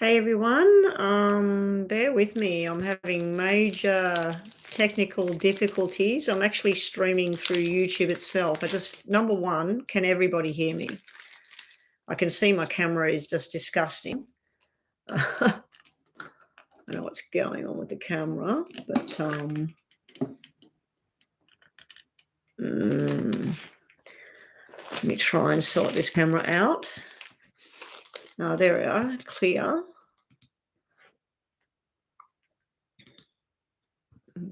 Hey everyone, bear with me. I'm having major technical difficulties. I'm actually streaming through YouTube itself. Number one, can everybody hear me? I can see my camera is just disgusting. I know what's going on with the camera, but let me try and sort this camera out. There we are, clear.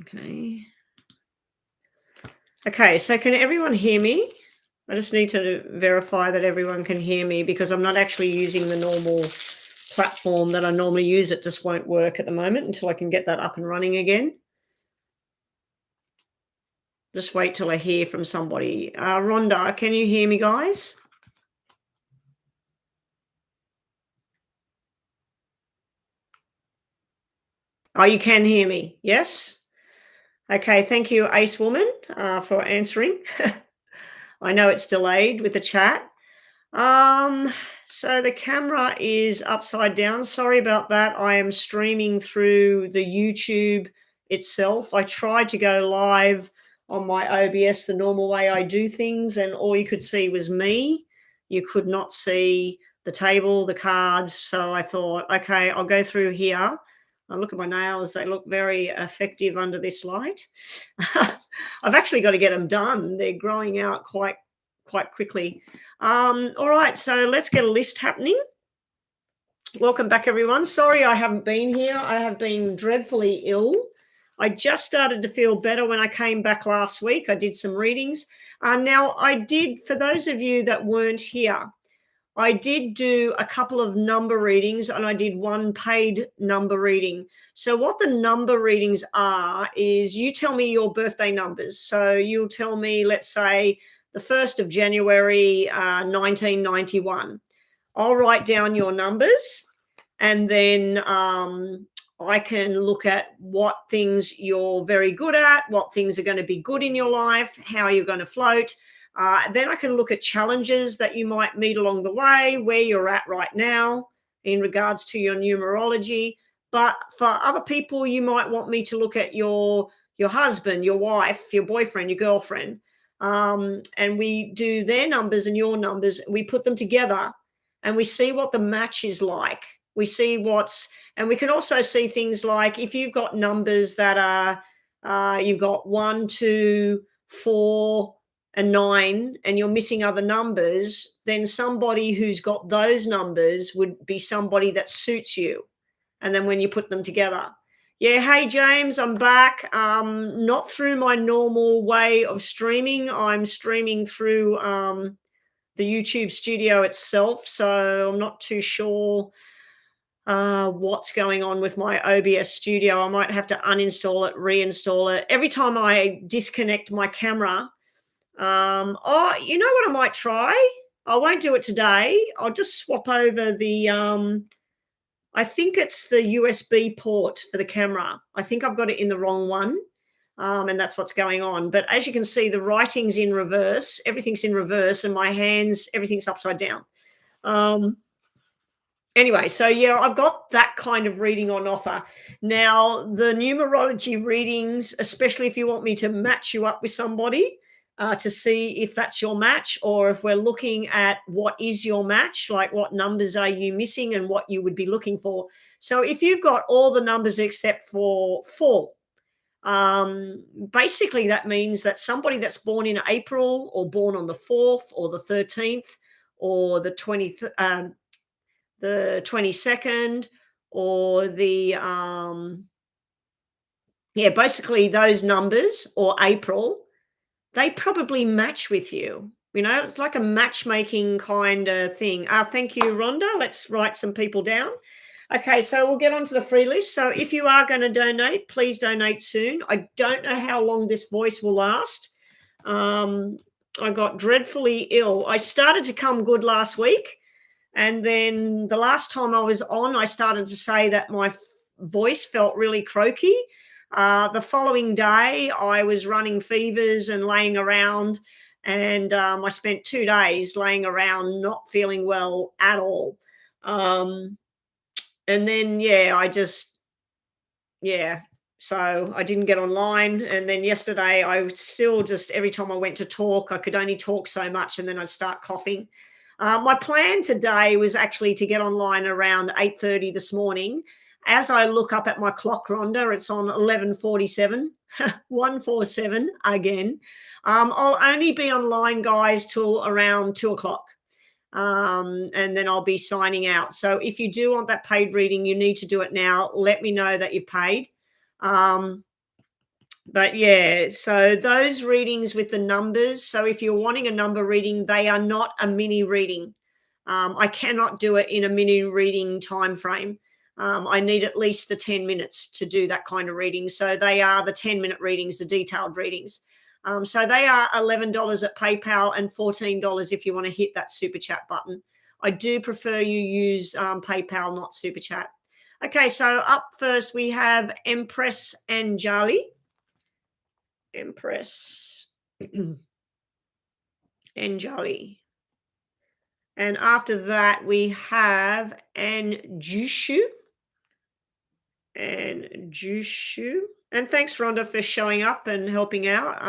Okay. Okay, so can everyone hear me? I just need to verify that everyone can hear me because I'm not actually using the normal platform that I normally use. It just won't work at the moment until I can get that up and running again. Just wait till I hear from somebody. Rhonda, can you hear me, guys? Oh, you can hear me. Yes? Okay, thank you, Ace Woman, for answering. I know it's delayed with the chat. So the camera is upside down. Sorry about that. I am streaming through the YouTube itself. I tried to go live on my OBS the normal way I do things, and all you could see was me. You could not see the table, the cards. So I thought, okay, I'll go through here. I look at my nails, they look very effective under this light. I've actually got to get them done. They're growing out quite quickly. All right, so let's get a list happening. Welcome back, everyone. Sorry I haven't been here. I have been dreadfully ill. I just started to feel better when I came back last week. I did some readings. Now, for those of you that weren't here, I did do a couple of number readings and I did one paid number reading. So what the number readings are is you tell me your birthday numbers. So you'll tell me, let's say, the 1st of January, 1991. I'll write down your numbers and then I can look at what things you're very good at, what things are going to be good in your life, how you're going to float. Then I can look at challenges that you might meet along the way, where you're at right now in regards to your numerology. But for other people, you might want me to look at your husband, your wife, your boyfriend, your girlfriend. And we do their numbers and your numbers. We put them together and we see what the match is like. We see and we can also see things like if you've got numbers that are, you've got 1, 2, 4, and 9, and you're missing other numbers, then somebody who's got those numbers would be somebody that suits you. And then when you put them together. Yeah, hey James, I'm back. Not through my normal way of streaming. I'm streaming through the YouTube studio itself, so I'm not too sure what's going on with my OBS studio. I might have to uninstall it, reinstall it. Every time I disconnect my camera, you know what I might try? I won't do it today. I'll just swap over I think it's the USB port for the camera. I think I've got it in the wrong one. And that's what's going on. But as you can see, the writing's in reverse. Everything's in reverse, and my hands, everything's upside down. Anyway, so yeah, I've got that kind of reading on offer. Now, the numerology readings, especially if you want me to match you up with somebody to see if that's your match, or if we're looking at what is your match, like what numbers are you missing and what you would be looking for. So if you've got all the numbers except for 4, basically that means that somebody that's born in April or born on the 4th or the 13th or the 22nd or basically those numbers or April, they probably match with you. You know, it's like a matchmaking kind of thing. Thank you, Rhonda. Let's write some people down. Okay, so we'll get on to the free list. So if you are going to donate, please donate soon. I don't know how long this voice will last. I got dreadfully ill. I started to come good last week. And then the last time I was on, I started to say that my voice felt really croaky. The following day, I was running fevers and laying around. And I spent 2 days laying around not feeling well at all. And then, yeah. So I didn't get online. And then yesterday, I would still just, every time I went to talk, I could only talk so much and then I'd start coughing. My plan today was actually to get online around 8:30 this morning. As I look up at my clock, Rhonda, it's on 11:47, 147 again. I'll only be online, guys, till around 2 o'clock. And then I'll be signing out. So if you do want that paid reading, you need to do it now. Let me know that you've paid. Um, but yeah, so those readings with the numbers. So if you're wanting a number reading, they are not a mini reading. I cannot do it in a mini reading time frame. I need at least the 10 minutes to do that kind of reading. So they are the 10-minute readings, the detailed readings. So they are $11 at PayPal and $14 if you want to hit that super chat button. I do prefer you use PayPal, not super chat. Okay, so up first we have Empress Anjali. Empress Anjali. And after that, we have Anjushu. And thanks, Rhonda, for showing up and helping out.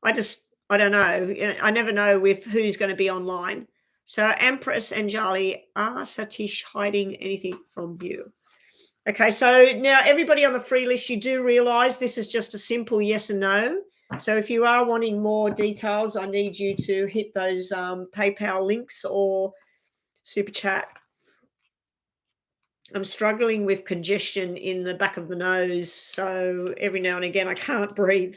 I don't know. I never know with who's going to be online. So Empress Anjali, are Satish hiding anything from you? Okay, so now everybody on the free list, you do realize this is just a simple yes and no. So if you are wanting more details, I need you to hit those PayPal links or super chat. I'm struggling with congestion in the back of the nose, so every now and again I can't breathe.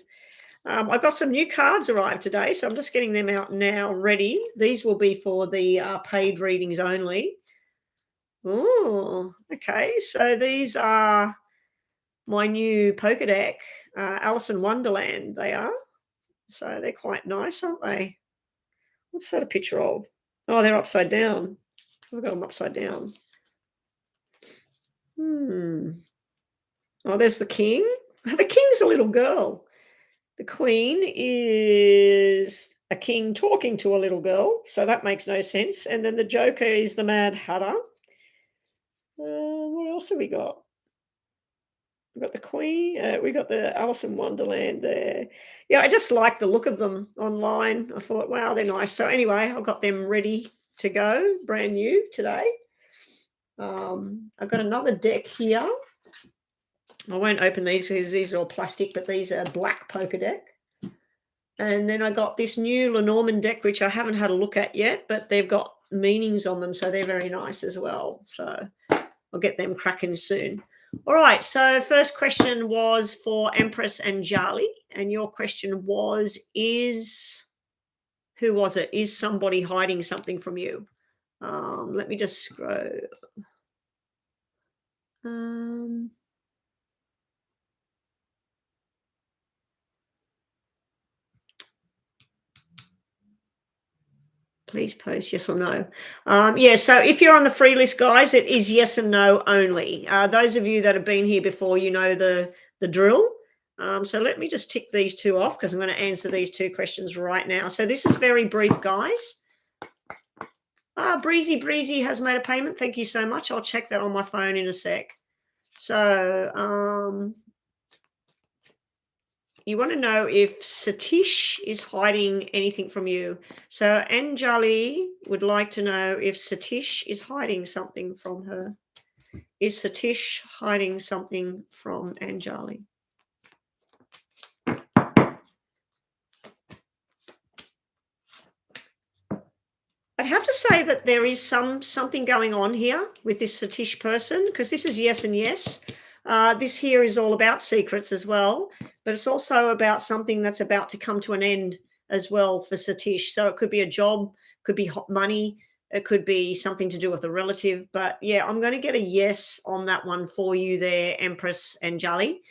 I've got some new cards arrived today, so I'm just getting them out now ready. These will be for the paid readings only. Oh, okay. So these are my new poker deck, Alice in Wonderland, they are. So they're quite nice, aren't they? What's that a picture of? Oh, they're upside down. I've got them upside down. Oh, there's the king. The king's a little girl. The queen is a king talking to a little girl, so that makes no sense. And then the joker is the Mad Hatter. What else have we got? We've got the queen. We got the Alice in Wonderland there. Yeah, I just like the look of them online. I thought, wow, they're nice. So anyway, I've got them ready to go, brand new today. I've got another deck here. I won't open these because these are all plastic, but these are black poker deck. And then I got this new Lenormand deck, which I haven't had a look at yet, but they've got meanings on them, so they're very nice as well. So I'll get them cracking soon. All right, so first question was for Empress Anjali, and your question was, who was it? Is somebody hiding something from you? Let me just scroll. Please post yes or no. Yeah, so if you're on the free list, guys, it is yes and no only. Those of you that have been here before, you know the drill. So let me just tick these two off because I'm going to answer these two questions right now. So this is very brief, guys. Breezy has made a payment. Thank you so much. I'll check that on my phone in a sec. So you want to know if Satish is hiding anything from you. So Anjali would like to know if Satish is hiding something from her. Is Satish hiding something from Anjali? I'd have to say that there is something going on here with this Satish person, because this is yes and yes. This here is all about secrets as well, but it's also about something that's about to come to an end as well for Satish. So it could be a job, could be hot money, it could be something to do with a relative. But yeah, I'm going to get a yes on that one for you there, Empress Anjali.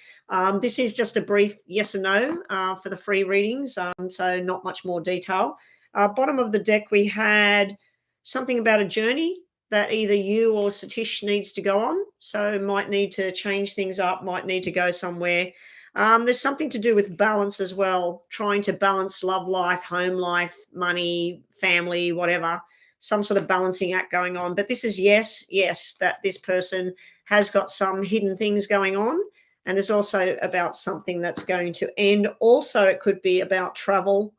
This is just a brief yes or no for the free readings, so not much more detail. Bottom of the deck, we had something about a journey that either you or Satish needs to go on. So might need to change things up, might need to go somewhere. There's something to do with balance as well, trying to balance love life, home life, money, family, whatever. some sort of balancing act going on. But this is yes, yes, that this person has got some hidden things going on. And there's also about something that's going to end. Also, it could be about travel.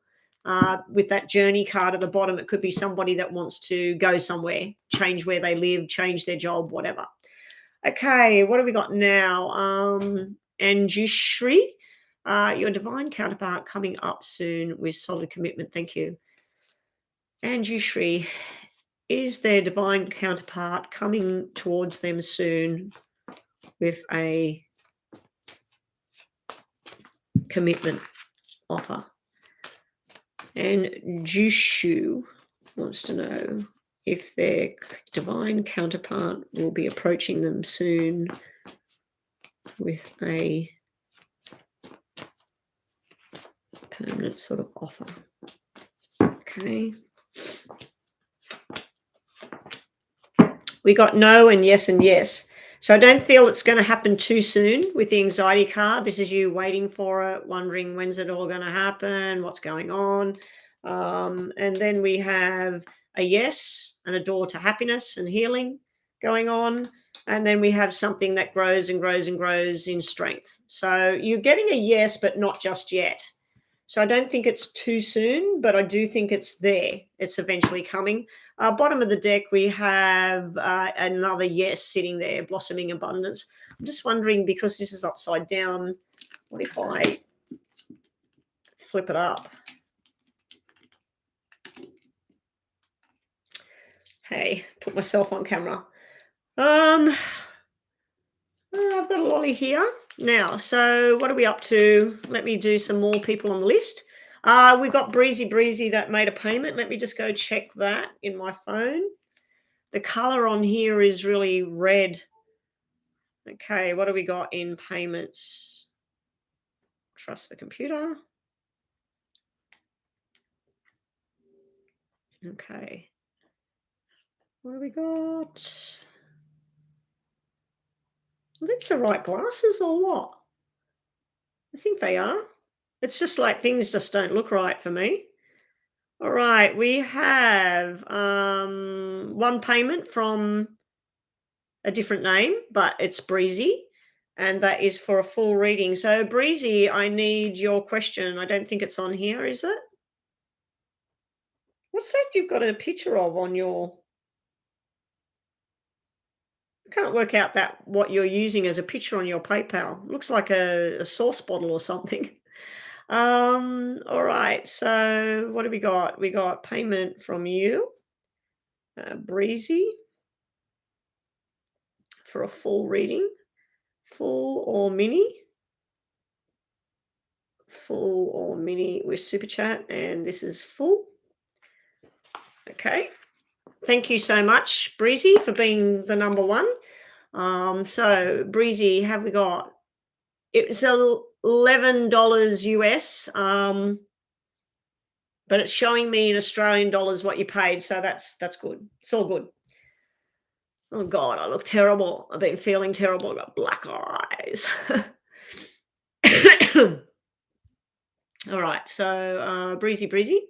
With that journey card at the bottom, it could be somebody that wants to go somewhere, change where they live, change their job, whatever. Okay, what have we got now? Anjushri, your divine counterpart coming up soon with solid commitment. Thank you. Anjushri, is their divine counterpart coming towards them soon with a commitment offer? And Jushu wants to know if their divine counterpart will be approaching them soon with a permanent sort of offer. Okay. We got no and yes and yes. So I don't feel it's going to happen too soon with the anxiety card. This is you waiting for it, wondering when's it all going to happen, what's going on. And then we have a yes and a door to happiness and healing going on. And then we have something that grows and grows and grows in strength. So you're getting a yes, but not just yet. So I don't think it's too soon, but I do think it's there. It's eventually coming. Bottom of the deck, we have another yes sitting there, blossoming abundance. I'm just wondering, because this is upside down, what if I flip it up? Hey, put myself on camera. I've got a lolly here now. So what are we up to? Let me do some more people on the list. We've got Breezy that made a payment. Let me just go check that in my phone. The color on here is really red. Okay, what do we got in payments? Trust the computer. Okay. What do we got? Are these the right glasses or what? I think they are. It's just like things just don't look right for me. All right, we have one payment from a different name, but it's Breezy, and that is for a full reading. So Breezy, I need your question. I don't think it's on here, is it? What's that you've got a picture of on your... I can't work out that what you're using as a picture on your PayPal. Looks like a sauce bottle or something. All right, so what do we got? We got payment from you, Breezy, for a full reading. Full or mini? Full or mini with super chat, and this is full. Okay, thank you so much, Breezy, for being the number one. So Breezy, have we got? It was $11 US, but it's showing me in Australian dollars what you paid, so that's good. It's all good. Oh God, I look terrible. I've been feeling terrible. I've got black eyes. All right, so Breezy,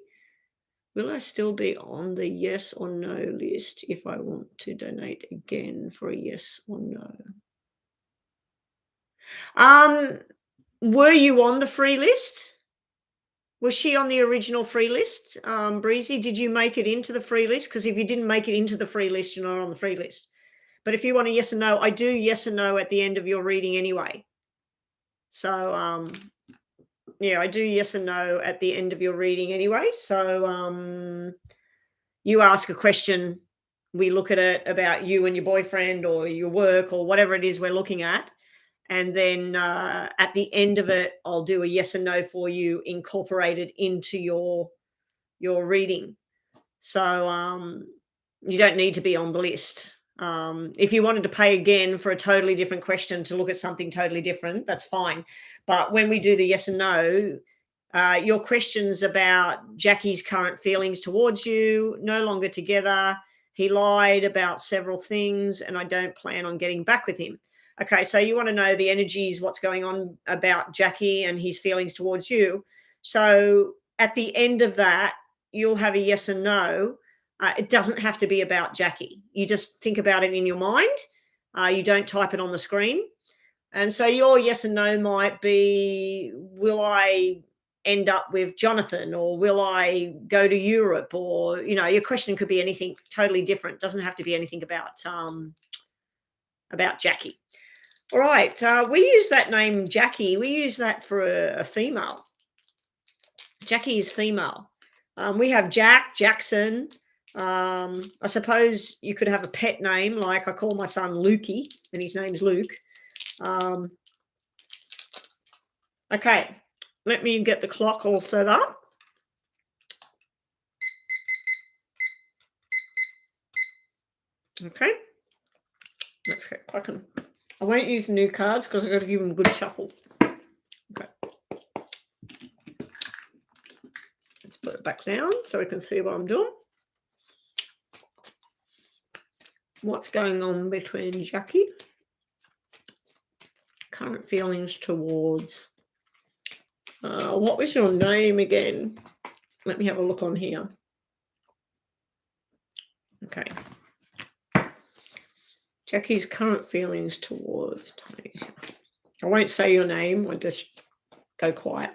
will I still be on the yes or no list if I want to donate again for a yes or no? Were you on the free list? Was she on the original free list? Breezy, did you make it into the free list? Because if you didn't make it into the free list, you're not on the free list. But if you want a yes or no, I do yes or no at the end of your reading anyway. So, yeah, I do yes and no at the end of your reading anyway. So you ask a question, we look at it about you and your boyfriend or your work or whatever it is we're looking at. And then at the end of it, I'll do a yes and no for you incorporated into your reading. So you don't need to be on the list. If you wanted to pay again for a totally different question to look at something totally different, that's fine. But when we do the yes and no, your questions about Jackie's current feelings towards you, no longer together, he lied about several things, and I don't plan on getting back with him. Okay, so you want to know the energies, what's going on about Jackie and his feelings towards you. So at the end of that, you'll have a yes and no. It doesn't have to be about Jackie. You just think about it in your mind. You don't type it on the screen. And so your yes and no might be, will I end up with Jonathan, or will I go to Europe? Or, your question could be anything totally different. Doesn't have to be anything about Jackie. All right. We use that name Jackie. We use that for a female. Jackie is female. We have Jack, Jackson. I suppose you could have a pet name, like I call my son Lukey, and his name's Luke. Okay, let me get the clock all set up. Okay, let's get cracking. I won't use the new cards because I've got to give them a good shuffle. Okay. Let's put it back down so we can see what I'm doing. What's going on between Jackie? Current feelings towards. What was your name again? Let me have a look on here. Okay. Jackie's current feelings towards Tanisha. I won't say your name. I'll just go quiet.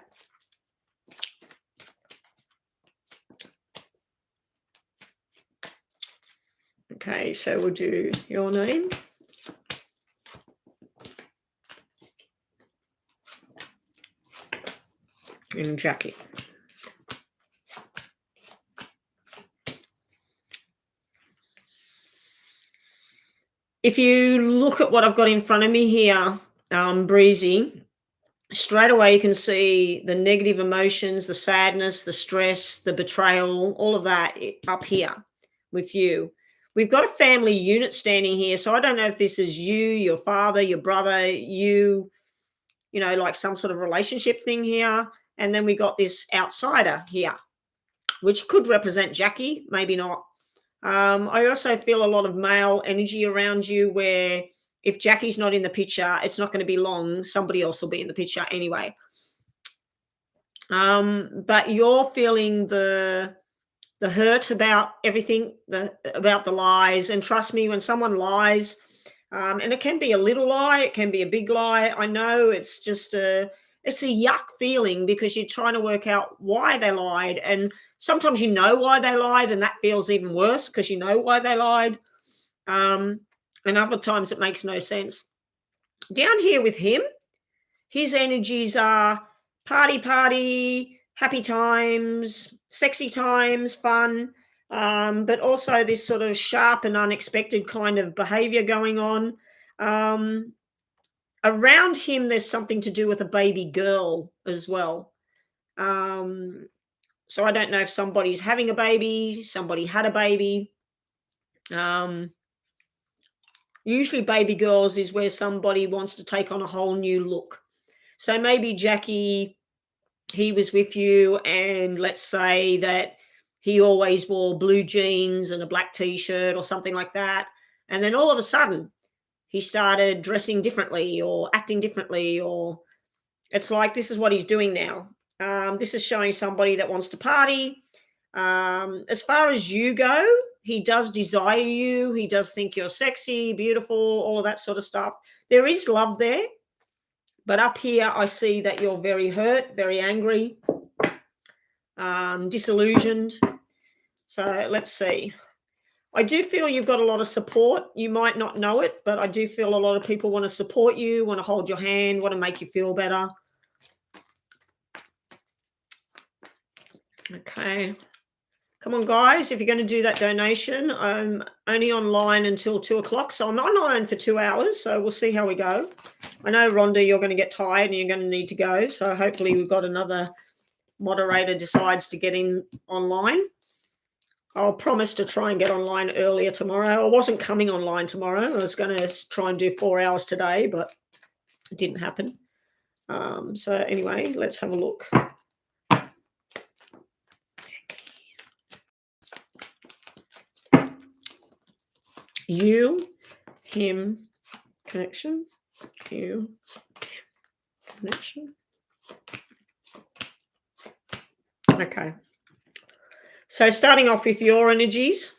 Okay, so we'll do your name. And Jackie. If you look at what I've got in front of me here, Breezy, straight away you can see the negative emotions, the sadness, the stress, the betrayal, all of that up here with you. We've got a family unit standing here, so I don't know if this is you, your father, your brother, you know, like some sort of relationship thing here. And then we got this outsider here, which could represent Jackie, maybe not. I also feel a lot of male energy around you, where if Jackie's not in the picture, it's not going to be long. Somebody else will be in the picture anyway. But you're feeling the hurt about everything, about the lies. And trust me, when someone lies, and it can be a little lie, it can be a big lie. I know it's just it's a yuck feeling, because you're trying to work out why they lied. And sometimes you know why they lied, and that feels even worse because you know why they lied. And other times it makes no sense. Down here with him, his energies are party, happy times, sexy times, fun, but also this sort of sharp and unexpected kind of behavior going on. Around him, there's something to do with a baby girl as well. So I don't know if somebody's having a baby, somebody had a baby. Usually baby girls is where somebody wants to take on a whole new look. So maybe Jackie, he was with you, and let's say that he always wore blue jeans and a black t-shirt or something like that. And then all of a sudden he started dressing differently or acting differently, or it's like this is what he's doing now. This is showing somebody that wants to party. As far as you go, he does desire you. He does think you're sexy, beautiful, all of that sort of stuff. There is love there. But up here, I see that you're very hurt, very angry, disillusioned. So let's see. I do feel you've got a lot of support. You might not know it, but I do feel a lot of people want to support you, want to hold your hand, want to make you feel better. Okay. Come on, guys. If you're going to do that donation, I'm only online until 2 o'clock. So I'm online for 2 hours. So we'll see how we go. I know, Rhonda, you're going to get tired and you're going to need to go. So hopefully we've got another moderator decides to get in online. I'll promise to try and get online earlier tomorrow. I wasn't coming online tomorrow. I was going to try and do 4 hours today, but it didn't happen. So anyway, let's have a look. You, him, connection. You, connection. Okay. So starting off with your energies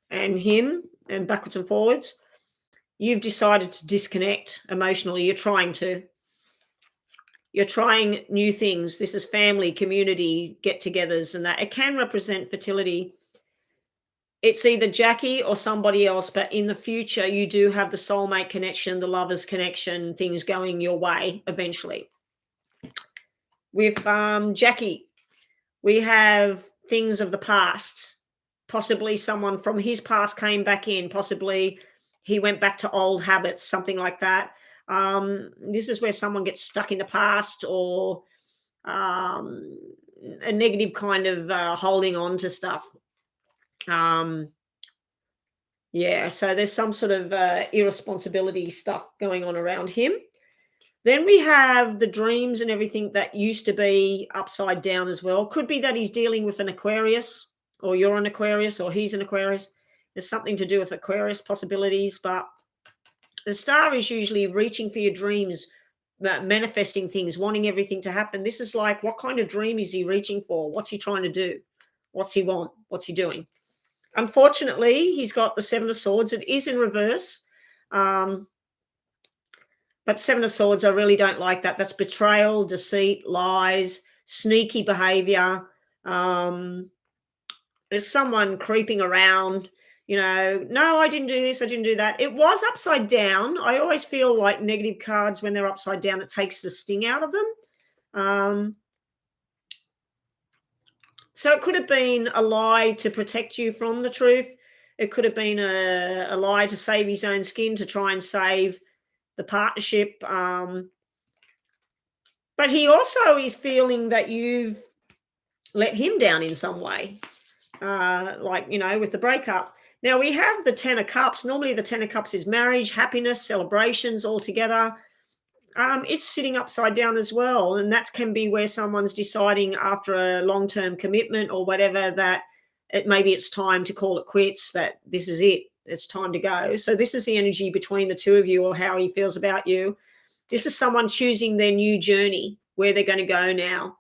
and him and backwards and forwards, you've decided to disconnect emotionally. You're trying new things. This is family, community, get-togethers, and that. It can represent fertility. It's either Jackie or somebody else, but in the future, you do have the soulmate connection, the lovers connection, things going your way eventually. With Jackie, we have things of the past. Possibly someone from his past came back in. Possibly he went back to old habits, something like that. This is where someone gets stuck in the past, or um, a negative kind of holding on to stuff. Yeah, so there's some sort of irresponsibility stuff going on around him. Then we have the dreams and everything that used to be upside down as well. Could be that he's dealing with an Aquarius, or you're an Aquarius, or he's an Aquarius. There's something to do with Aquarius possibilities, but the star is usually reaching for your dreams, manifesting things, wanting everything to happen. This is like, what kind of dream is he reaching for? What's he trying to do? What's he want? What's he doing? Unfortunately, he's got the Seven of Swords. It is in reverse. But Seven of Swords, I really don't like that. That's betrayal, deceit, lies, sneaky behavior. There's someone creeping around, no, I didn't do this, I didn't do that. It was upside down. I always feel like negative cards, when they're upside down, it takes the sting out of them. So it could have been a lie to protect you from the truth. It could have been a lie to save his own skin, to try and save the partnership. But he also is feeling that you've let him down in some way, with the breakup. Now we have the Ten of Cups. Normally the Ten of Cups is marriage, happiness, celebrations all together. It's sitting upside down as well. And that can be where someone's deciding after a long-term commitment or whatever that maybe it's time to call it quits, that this is it. It's time to go. So this is the energy between the two of you, or how he feels about you. This is someone choosing their new journey, where they're going to go now.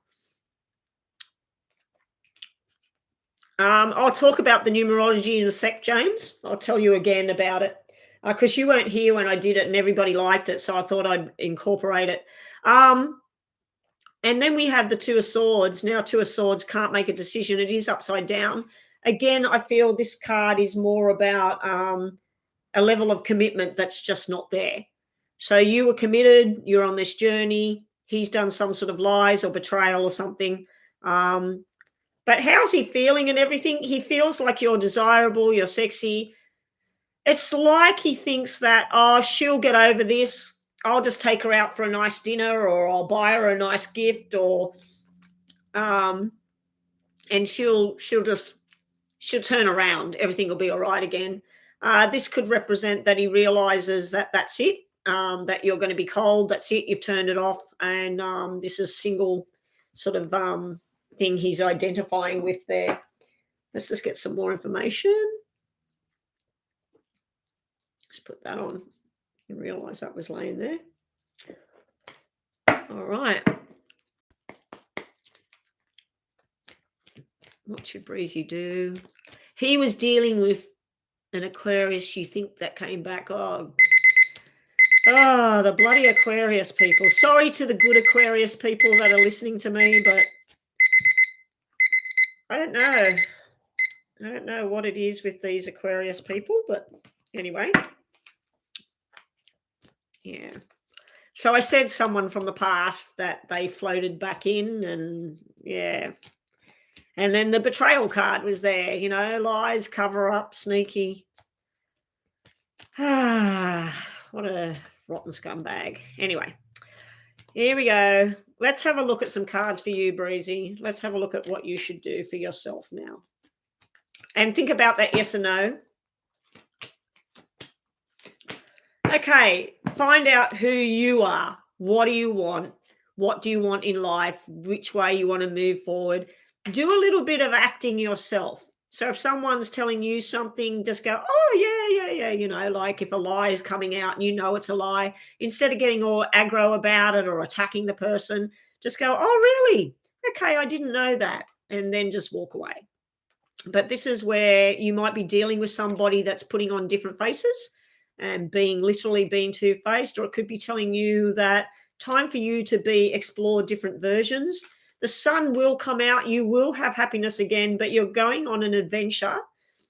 I'll talk about the numerology in a sec, James. I'll tell you again about it, because you weren't here when I did it and everybody liked it, so I thought I'd incorporate it. And then we have the Two of Swords. Now, Two of Swords can't make a decision. It is upside down. Again, I feel this card is more about a level of commitment that's just not there. So you were committed. You're on this journey. He's done some sort of lies or betrayal or something. But how's he feeling and everything? He feels like you're desirable, you're sexy. It's like he thinks that, she'll get over this. I'll just take her out for a nice dinner, or I'll buy her a nice gift, or and she'll turn around. Everything will be all right again. This could represent that he realizes that that's it, that you're going to be cold. That's it. You've turned it off. And this is single sort of thing he's identifying with there. Let's just get some more information. Just put that on. You realize that was laying there. All right. What should Breezy do? He was dealing with an Aquarius. You think that came back? Oh, the bloody Aquarius people. Sorry to the good Aquarius people that are listening to me, but I don't know. I don't know what it is with these Aquarius people, but anyway. Yeah. So I said someone from the past that they floated back in, and yeah. And then the betrayal card was there, lies, cover up, sneaky. What a rotten scumbag. Anyway, here we go. Let's have a look at some cards for you, Breezy. Let's have a look at what you should do for yourself now. And think about that yes or no. Okay, find out who you are. What do you want? What do you want in life? Which way you want to move forward? Do a little bit of acting yourself. So if someone's telling you something, just go, oh, yeah. Like if a lie is coming out and it's a lie, instead of getting all aggro about it or attacking the person, just go, oh, really? Okay, I didn't know that. And then just walk away. But this is where you might be dealing with somebody that's putting on different faces and literally being two-faced, or it could be telling you that time for you to explore different versions. The sun will come out, you will have happiness again, but you're going on an adventure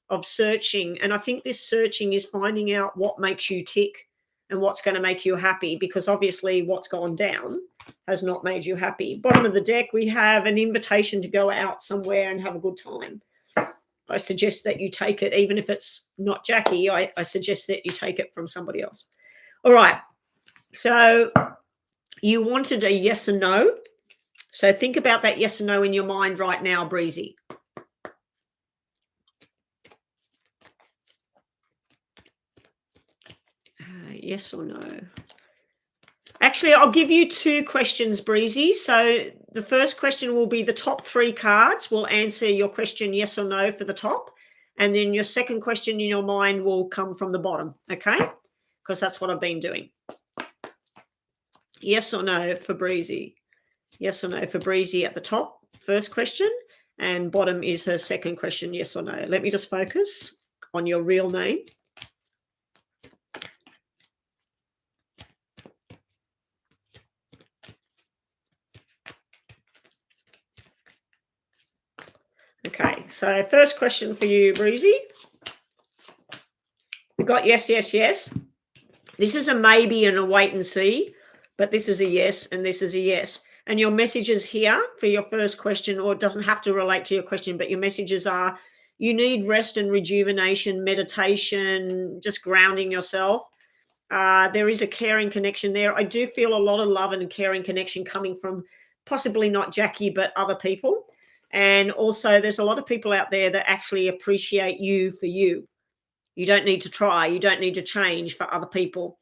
of searching. And I think this searching is finding out what makes you tick and what's going to make you happy, because obviously what's gone down has not made you happy. Bottom of the deck, we have an invitation to go out somewhere and have a good time. I suggest that you take it, even if it's not Jackie, I suggest that you take it from somebody else. All right. So you wanted a yes or no. So think about that yes or no in your mind right now, Breezy. Yes or no? Actually, I'll give you two questions, Breezy. So the first question will be the top three cards will answer your question yes or no for the top. And then your second question in your mind will come from the bottom, okay? Because that's what I've been doing. Yes or no for Breezy? Yes or no for Breezy at the top, first question. And bottom is her second question, yes or no. Let me just focus on your real name. Okay, so first question for you, Breezy. We got yes, yes, yes. This is a maybe and a wait and see, but this is a yes and this is a yes. And your messages here for your first question, or it doesn't have to relate to your question, but your messages are you need rest and rejuvenation, meditation, just grounding yourself. There is a caring connection there. I do feel a lot of love and caring connection coming from possibly not Jackie, but other people. And also there's a lot of people out there that actually appreciate you for you. You don't need to try. You don't need to change for other people.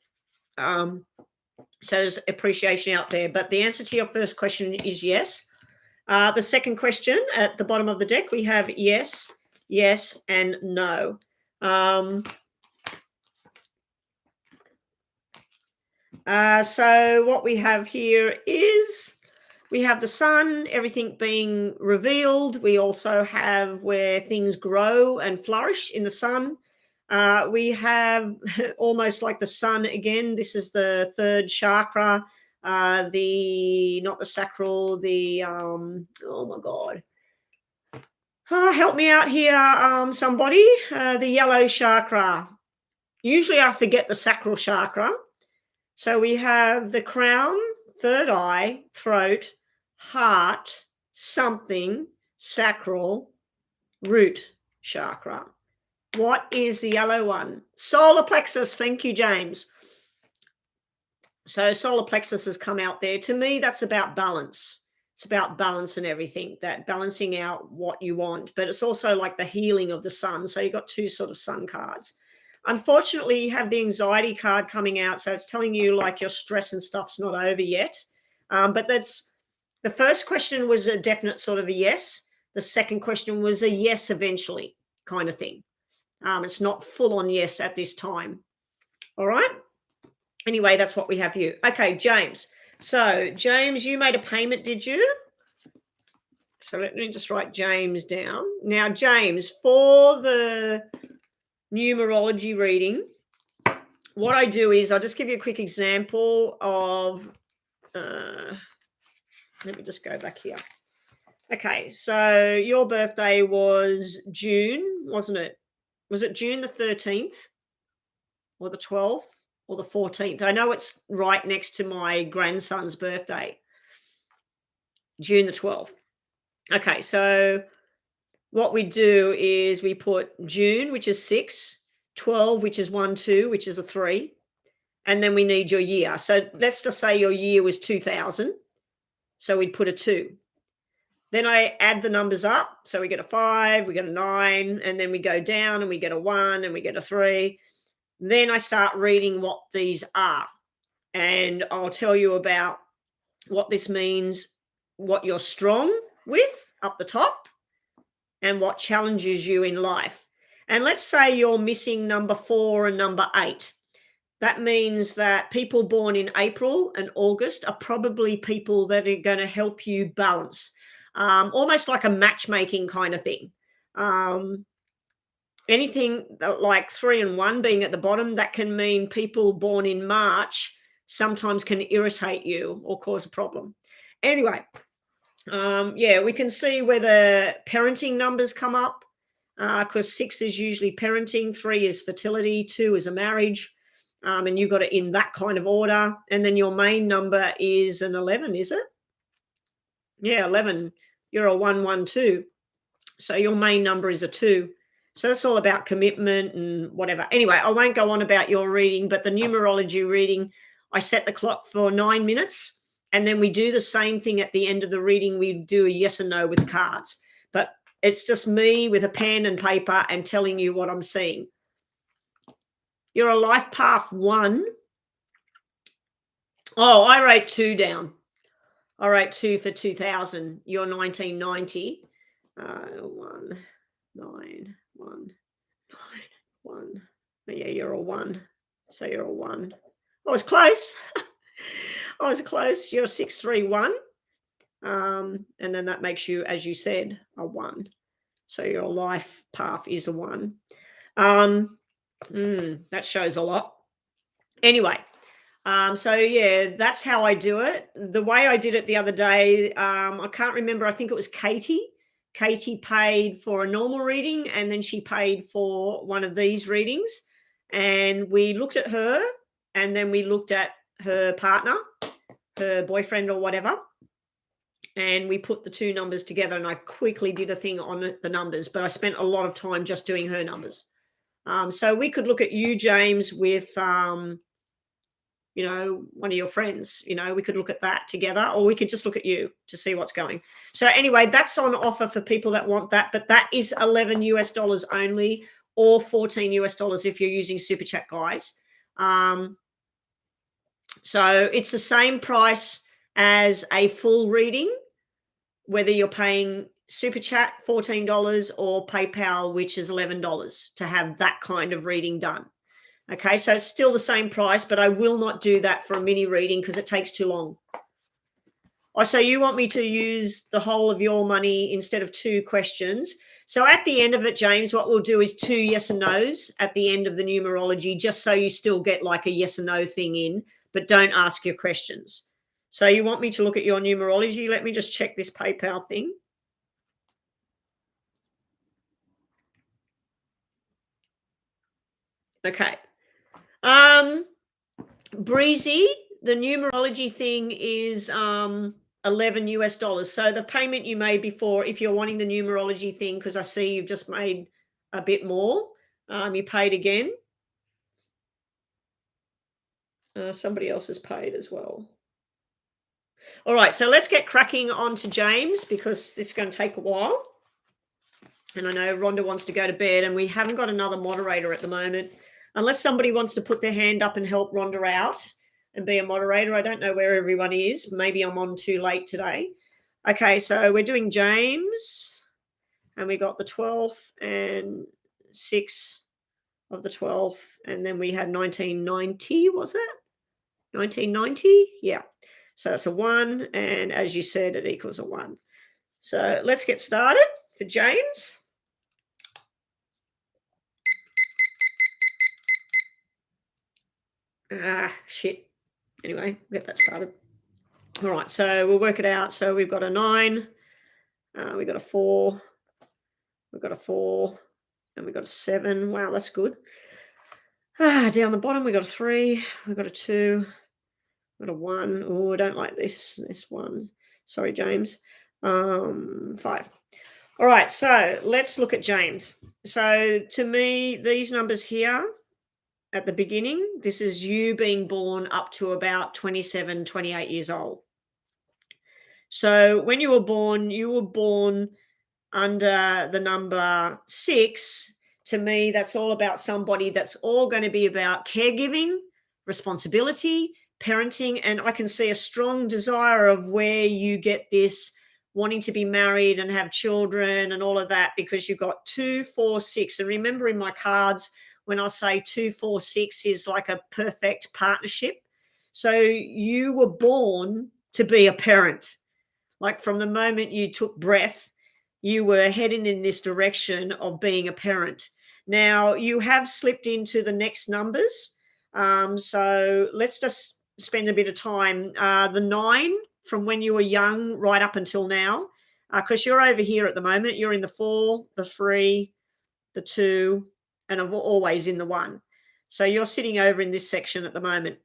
So there's appreciation out there. But the answer to your first question is yes. The second question at the bottom of the deck, we have yes, yes, and no. So what we have here is we have the sun, everything being revealed. We also have where things grow and flourish in the sun. We have almost like the sun again. This is the third chakra, not the sacral, oh my God. Help me out here, somebody. The yellow chakra. Usually I forget the sacral chakra. So we have the crown, third eye, throat, heart, something, sacral, root chakra. What is the yellow one? Solar plexus. Thank you, James. So solar plexus has come out there. To me, that's about balance. It's about balance and everything, that balancing out what you want. But it's also like the healing of the sun. So you've got two sort of sun cards. Unfortunately, you have the anxiety card coming out. So it's telling you like your stress and stuff's not over yet. But that's the first question was a definite sort of a yes. The second question was a yes eventually kind of thing. It's not full on yes at this time. All right. Anyway, that's what we have here. Okay, James. So, James, you made a payment, did you? So let me just write James down. Now, James, for the numerology reading, what I do is I'll just give you a quick example of, let me just go back here. Okay, so your birthday was June, wasn't it? Was it June the 13th or the 12th or the 14th? I know it's right next to my grandson's birthday, June the 12th. Okay, so what we do is we put June, which is 6, 12, which is 1, 2, which is a 3, and then we need your year. So let's just say your year was 2000. So we'd put a 2. Then I add the numbers up. So we get a 5, we get a 9, and then we go down and we get a 1 and we get a 3. Then I start reading what these are. And I'll tell you about what this means, what you're strong with up the top, and what challenges you in life. And let's say you're missing number 4 and number 8. That means that people born in April and August are probably people that are going to help you balance, almost like a matchmaking kind of thing. Um, Anything like 3 and 1 being at the bottom, that can mean people born in March sometimes can irritate you or cause a problem. Anyway, yeah, we can see whether parenting numbers come up, because 6 is usually parenting, 3 is fertility, 2 is a marriage, and you've got it in that kind of order. And then your main number is an 11, is it? Yeah, 11. You're a 112. So your main number is a 2. So that's all about commitment and whatever. Anyway, I won't go on about your reading, but the numerology reading, I set the clock for 9 minutes, and then we do the same thing at the end of the reading. We do a yes and no with cards, but it's just me with a pen and paper and telling you what I'm seeing. You're a life path 1. Oh, I wrote 2 down. I wrote 2 for 2000. You're 1990. 1, 9, 1, 9, 1. Yeah, you're a 1. So you're a 1. I was close. I was close. You're 631. And then that makes you, as you said, a 1. So your life path is a 1. That shows a lot. Anyway, so yeah, that's how I do it. The way I did it the other day, I can't remember. I think it was Katie. Katie paid for a normal reading, and then she paid for one of these readings. And we looked at her, and then we looked at her partner, her boyfriend or whatever. And we put the 2 numbers together, and I quickly did a thing on the numbers, but I spent a lot of time just doing her numbers. So we could look at you, James, with, one of your friends. We could look at that together, or we could just look at you to see what's going. So anyway, that's on offer for people that want that, but that is $11 only, or $14 if you're using Super Chat, guys. So it's the same price as a full reading, whether you're paying Super Chat $14 or PayPal, which is $11, to have that kind of reading done. Okay, so it's still the same price, but I will not do that for a mini reading because it takes too long. Oh, so you want me to use the whole of your money instead of 2 questions. So at the end of it, James, what we'll do is 2 yes and no's at the end of the numerology, just so you still get like a yes and no thing in, but don't ask your questions. So you want me to look at your numerology? Let me just check this PayPal thing. Okay. Breezy, the numerology thing is $11. So the payment you made before, if you're wanting the numerology thing, because I see you've just made a bit more, you paid again. Somebody else has paid as well. All right, so let's get cracking on to James, because this is going to take a while. And I know Rhonda wants to go to bed, and we haven't got another moderator at the moment. Unless somebody wants to put their hand up and help Rhonda out and be a moderator. I don't know where everyone is. Maybe I'm on too late today. Okay, so we're doing James, and we got the 12th and 6 of the 12th, and then we had 1990, was it? 1990? Yeah. So that's a 1, and as you said, it equals a 1. So let's get started for James. Shit. Anyway, get that started. All right, so we'll work it out. So we've got a 9, we've got a 4, we've got a 4, and we've got a 7. Wow, that's good. Down the bottom, we've got a 3, we've got a 2, we've got a 1. Oh, I don't like this one. Sorry, James. 5. All right, so let's look at James. So to me, these numbers here at the beginning, this is you being born up to about 27, 28 years old. So when you were born under the number 6. To me, that's all about somebody that's all going to be about caregiving, responsibility, parenting. And I can see a strong desire of where you get this wanting to be married and have children and all of that, because you've got 2, 4, 6. And remember, in my cards, when I say 2, 4, 6 is like a perfect partnership. So you were born to be a parent. Like from the moment you took breath, you were heading in this direction of being a parent. Now, you have slipped into the next numbers. So let's just spend a bit of time. The nine from when you were young right up until now, because you're over here at the moment, you're in the four, the three, the two, and always in the one. So you're sitting over in this section at the moment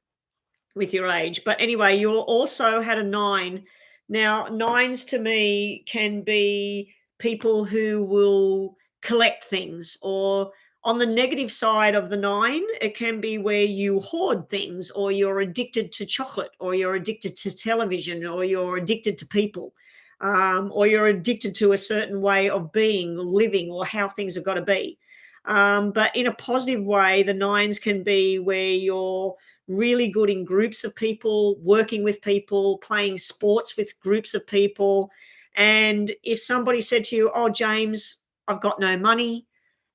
with your age. But anyway, you also had a nine. Now, nines to me can be people who will collect things, or on the negative side of the nine, it can be where you hoard things, or you're addicted to chocolate, or you're addicted to television, or you're addicted to people, or you're addicted to a certain way of being, living, or how things have got to be. But in a positive way, the nines can be where you're really good in groups of people, working with people, playing sports with groups of people. And if somebody said to you, "Oh, James, I've got no money,"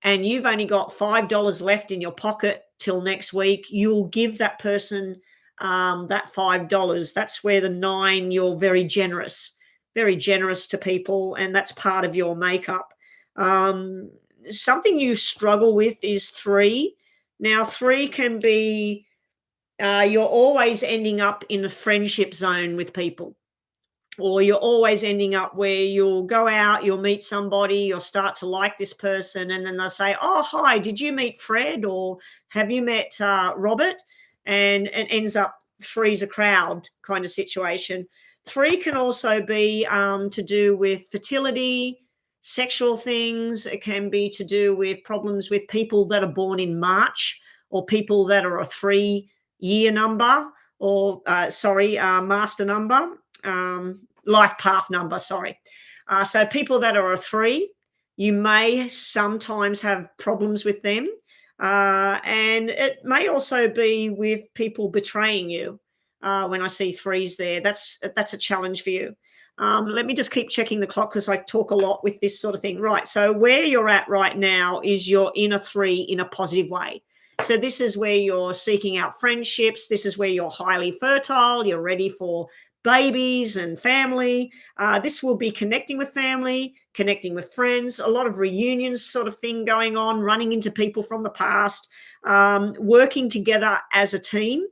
and you've only got $5 left in your pocket till next week, you'll give that person that $5. That's where the nine, you're very generous to people, and that's part of your makeup. Um, Something you struggle with is three. Now, three can be you're always ending up in a friendship zone with people, or you're always ending up where you'll go out, you'll meet somebody, you'll start to like this person, and then they'll say, "Oh, hi, did you meet Fred, or have you met Robert?" And it ends up three's a crowd kind of situation. Three can also be to do with fertility, sexual things. It can be to do with problems with people that are born in March, or people that are a 3 year number, or master number, life path number, sorry. So people that are a three, you may sometimes have problems with them. And it may also be with people betraying you. When I see threes there, that's a challenge for you. Let me just keep checking the clock because I talk a lot with this sort of thing. Right. So where you're at right now is you're in a three in a positive way. So this is where you're seeking out friendships. This is where you're highly fertile. You're ready for babies and family. This will be connecting with family, connecting with friends, a lot of reunions sort of thing going on, running into people from the past, working together as a team,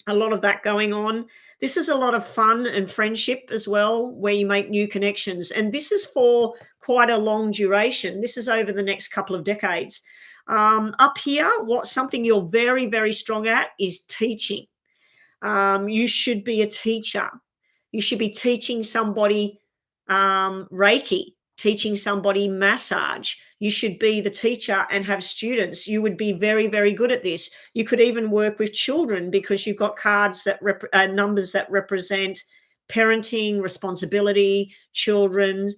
a lot of that going on. This is a lot of fun and friendship as well, where you make new connections. And this is for quite a long duration. This is over the next couple of decades. Up here, something you're very, very strong at is teaching. You should be a teacher. You should be teaching somebody Reiki, teaching somebody massage. You should be the teacher and have students. You would be very, very good at this. You could even work with children because you've got cards that numbers that represent parenting, responsibility, children.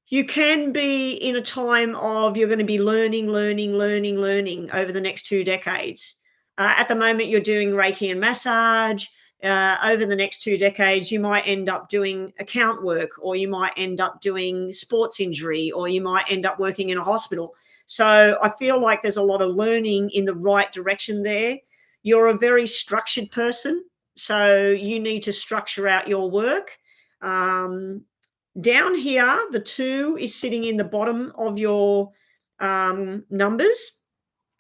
You can be in a time of you're going to be learning over the next 2 decades. At the moment, you're doing Reiki and massage. Over the next 2 decades, you might end up doing account work, or you might end up doing sports injury, or you might end up working in a hospital. So I feel like there's a lot of learning in the right direction there. You're a very structured person, so you need to structure out your work. Down here, the two is sitting in the bottom of your numbers.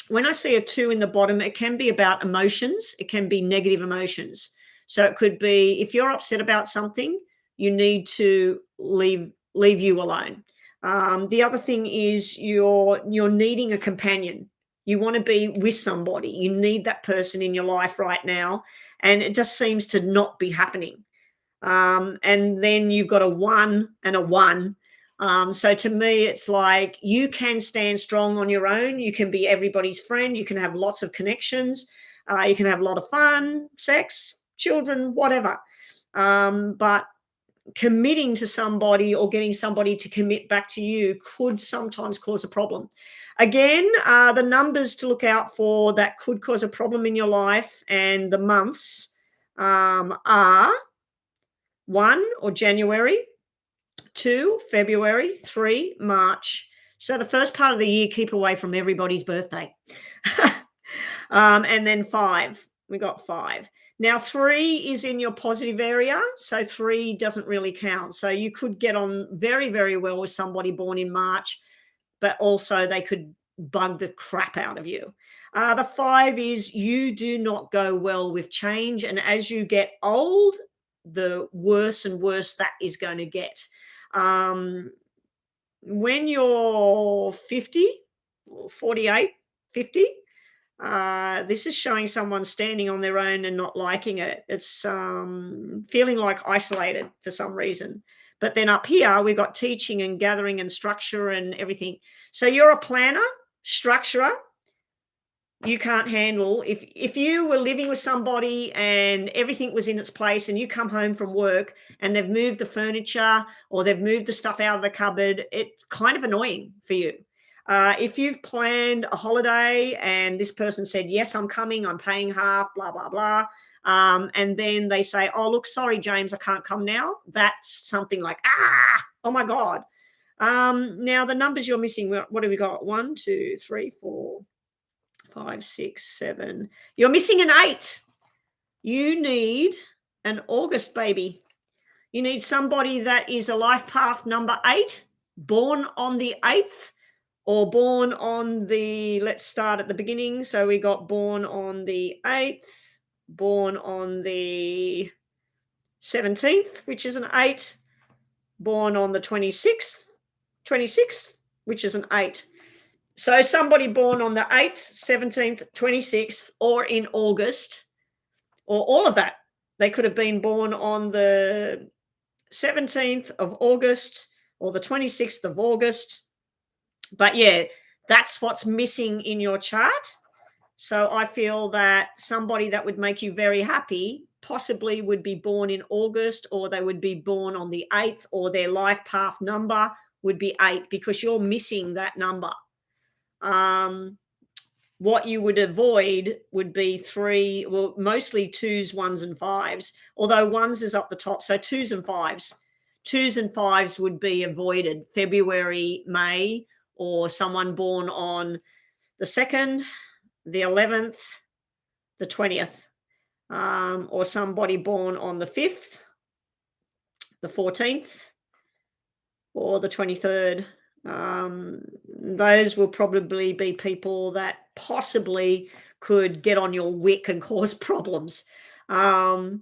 When I see a two in the bottom, it can be about emotions. It can be negative emotions. So it could be if you're upset about something, you need to leave you alone. The other thing is you're needing a companion. You want to be with somebody. You need that person in your life right now, and it just seems to not be happening. And then you've got a one and a one. So to me, it's like you can stand strong on your own. You can be everybody's friend. You can have lots of connections. You can have a lot of fun, sex, children, whatever. But committing to somebody or getting somebody to commit back to you could sometimes cause a problem. Again, the numbers to look out for that could cause a problem in your life and the months are 1 or January, 2 February, 3 March. So the first part of the year, keep away from everybody's birthday. And then 5, we got 5. Now, 3 is in your positive area, so 3 doesn't really count. So you could get on very, very well with somebody born in March, but also they could bug the crap out of you. The 5 is you do not go well with change. And as you get old, the worse and worse that is going to get. Um, when you're 50 or 48, 50, this is showing someone standing on their own and not liking it. It's feeling like isolated for some reason. But then up here, we've got teaching and gathering and structure and everything. So you're a planner, structurer. You can't handle if you were living with somebody and everything was in its place and you come home from work and they've moved the furniture or they've moved the stuff out of the cupboard. It's kind of annoying for you. If you've planned a holiday and this person said, yes, I'm coming, I'm paying half, blah, blah, blah. And then they say, oh, look, sorry, James, I can't come now. That's something like, oh my God. Now the numbers you're missing, what have we got? 1, 2, 3, 4, 5, 6, 7. You're missing an 8. You need an August baby. You need somebody that is a life path number 8, born on the 8th, or born on the, let's start at the beginning. So we got born on the 8th, born on the 17th, which is an 8, born on the 26th, which is an 8. So somebody born on the 8th, 17th, 26th, or in August, or all of that. They could have been born on the 17th of August or the 26th of August. But yeah, that's what's missing in your chart. So I feel that somebody that would make you very happy possibly would be born in August, or they would be born on the 8th, or their life path number would be 8, because you're missing that number. What you would avoid would be 3, well, mostly 2s, 1s, and 5s, although 1s is up the top. So 2s and 5s. 2s and 5s would be avoided. February, May, or someone born on the 2nd, the 11th, the 20th, or somebody born on the 5th, the 14th, or the 23rd. Those will probably be people that possibly could get on your wick and cause problems. Up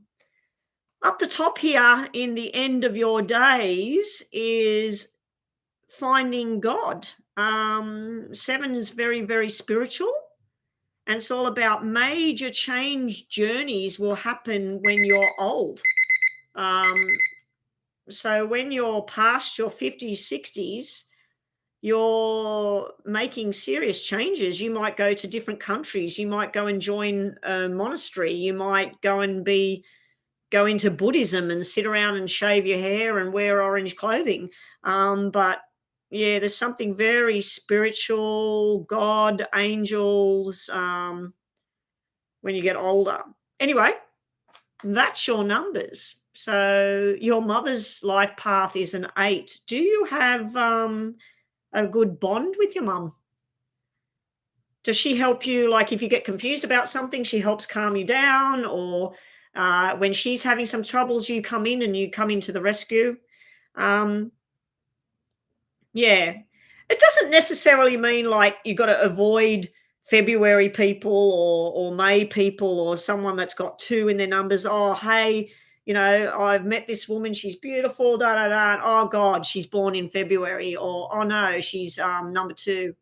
the top here in the end of your days is finding God. 7 is very, very spiritual. And it's all about major change journeys will happen when you're old. So when you're past your 50s, 60s, you're making serious changes. You might go to different countries. You might go and join a monastery. You might go into Buddhism and sit around and shave your hair and wear orange clothing. But yeah, there's something very spiritual, God, angels, when you get older. Anyway, that's your numbers. So your mother's life path is an 8. Do you have a good bond with your mum? Does she help you, like if you get confused about something, she helps calm you down, or when she's having some troubles, you come in and you come into the rescue? Yeah. It doesn't necessarily mean like you got to avoid February people or May people or someone that's got 2 in their numbers. Oh, hey, I've met this woman. She's beautiful. Da da da. Oh God, she's born in February. Or oh no, she's number 2.